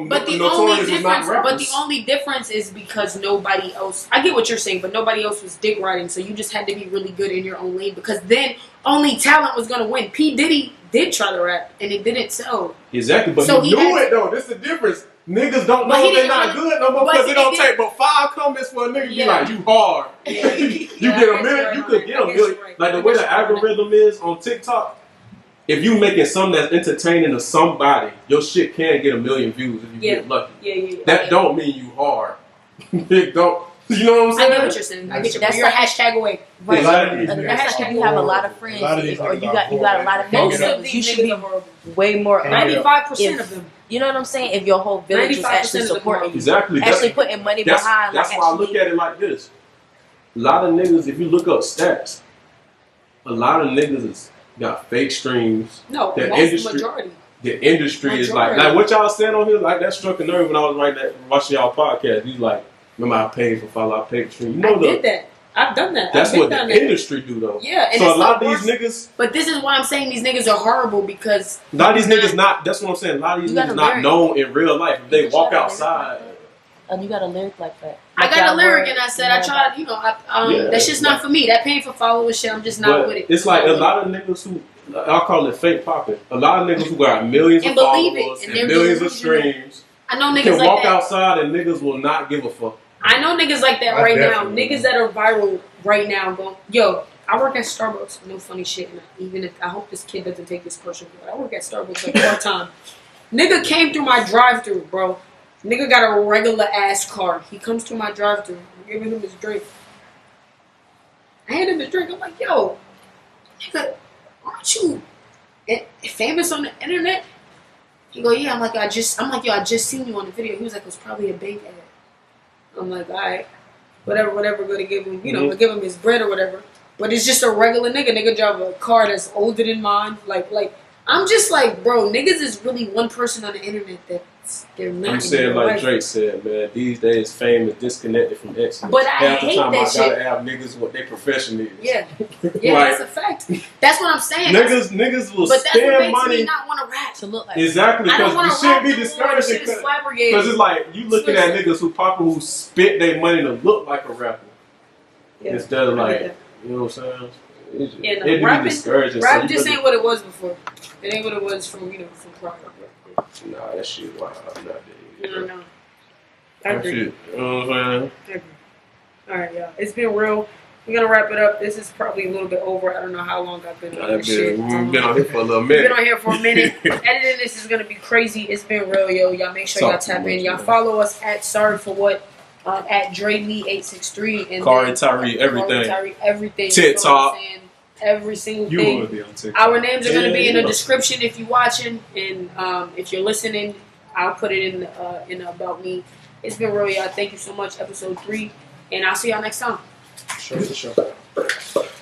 but the Notorious only was not difference, rappers. but the only difference is because nobody else. I get what you're saying, but nobody else was dick riding, so you just had to be really good in your own lane because then only talent was gonna win. P Diddy did try to rap and it didn't sell. Exactly, but So he he knew had it though. This is the difference. Niggas don't But know he if they're didn't not really- good no more but because he it don't didn't- take but 5 comments for a nigga to be Yeah. like, you hard. Yeah. You Yeah, get I a guess minute, you're you right could on get that. a I guess million. you're right. Like I the way guess the you're right on that. algorithm is on TikTok, if you making something that's entertaining to somebody, your shit can get 1 million views if you Yeah. get lucky. Yeah. That don't mean you hard. It don't. You know what I'm I saying? get what you're saying. I get you. That's You're a the- hashtag away. Right. A lot of these And niggas that's are how you have a lot of horrible. friends, A lot of these or niggas you are got a lot of horrible. family Most Most of members. these You should niggas be are horrible. way more. 95% of them. You know what I'm saying? If your whole village was 95% actually of them supporting are. you, Exactly. actually putting money behind. That's like, why I look at it like this. A lot of niggas, if you look up stats, a lot of niggas is got fake streams. No, The most industry- majority. The industry is like Majority. what y'all saying on here, like that struck a nerve when I was watching y'all podcast. He's like, remember I paid for follow, I paid for stream. You know I did that. I've done that. That's I've been what down the there. industry do though. Yeah, and So it's a lot the of these worst. niggas, But this is why I'm saying these niggas are horrible because a lot of these niggas not. That's what I'm saying. A lot of these You gotta niggas not learn. known in real life. If they You walk gotta outside. and you got a lyric like that. I Like got a y'all lyric were- and I said I tried. You know, that's just not for me. That paying for followers shit. I'm just not But with it. it's like a lot of niggas who I call it fake popping. A lot of niggas who got millions And of believe it, followers and and they're millions of delusional. streams. I know Can niggas like walk that. outside and niggas will not give a fuck. I know niggas like that I right now. definitely Niggas that are viral right now going, yo, I work at Starbucks. No funny shit. And even if I hope this kid doesn't take this personal, but I work at Starbucks like part time. Nigga came through my drive-through, bro. Nigga got a regular ass car. He comes to my drive-through. I'm giving him his drink. I hand him his drink. I'm like, yo, nigga, aren't you famous on the internet? He go, yeah. I'm like, yo, I just seen you on the video. He was like, it was probably a bank ad. I'm like, all right, whatever, gonna give him, give him his bread or whatever. But it's just a regular nigga. Nigga drive a car that's older than mine. Like, I'm just like, bro, niggas is really one person on the internet they're not. I'm saying in like life. Drake said, man, these days fame is disconnected from excellence. But I Half the hate time that I shit. gotta have niggas what their profession is. Yeah, Like, that's a fact. That's what I'm saying. Niggas will But that's what spend makes money. me not want to rap. to look like. Exactly, I don't because want you to shouldn't rap be no more. discouraged Shit is because flabbergasted. it's like you looking at niggas who popular who spent their money to look like a rapper Yeah, instead of I like, get that. you know what I'm saying? It's just, Yeah, no, it be rapping- discouraging. Rap so just you ain't what it was before. It ain't what it was from from prior. really, nah, that shit wild nowadays. No. I That agree. shit, you know what I'm saying? I agree. All right, y'all. It's been real. We're gonna wrap it up. This is probably a little bit over. I don't know how long I've been on this shit. We've been on here for a little We've minute. been on here for a minute. Editing this is gonna be crazy. It's been real, yo. Y'all make sure y'all Talk tap too in. much, Y'all man. follow us at Sorry for What, at DRELEE863 and Kare, then- Tyree, everything. Kare, Tyree, everything. TikTok. You know what I'm saying? Every single You thing. want to be on TikTok. Our names are going to be in the Yeah. description if you're watching, and if you're listening, I'll put it in the About Me. It's been real, y'all. Thank you so much. Episode 3, and I'll see y'all next time. Sure.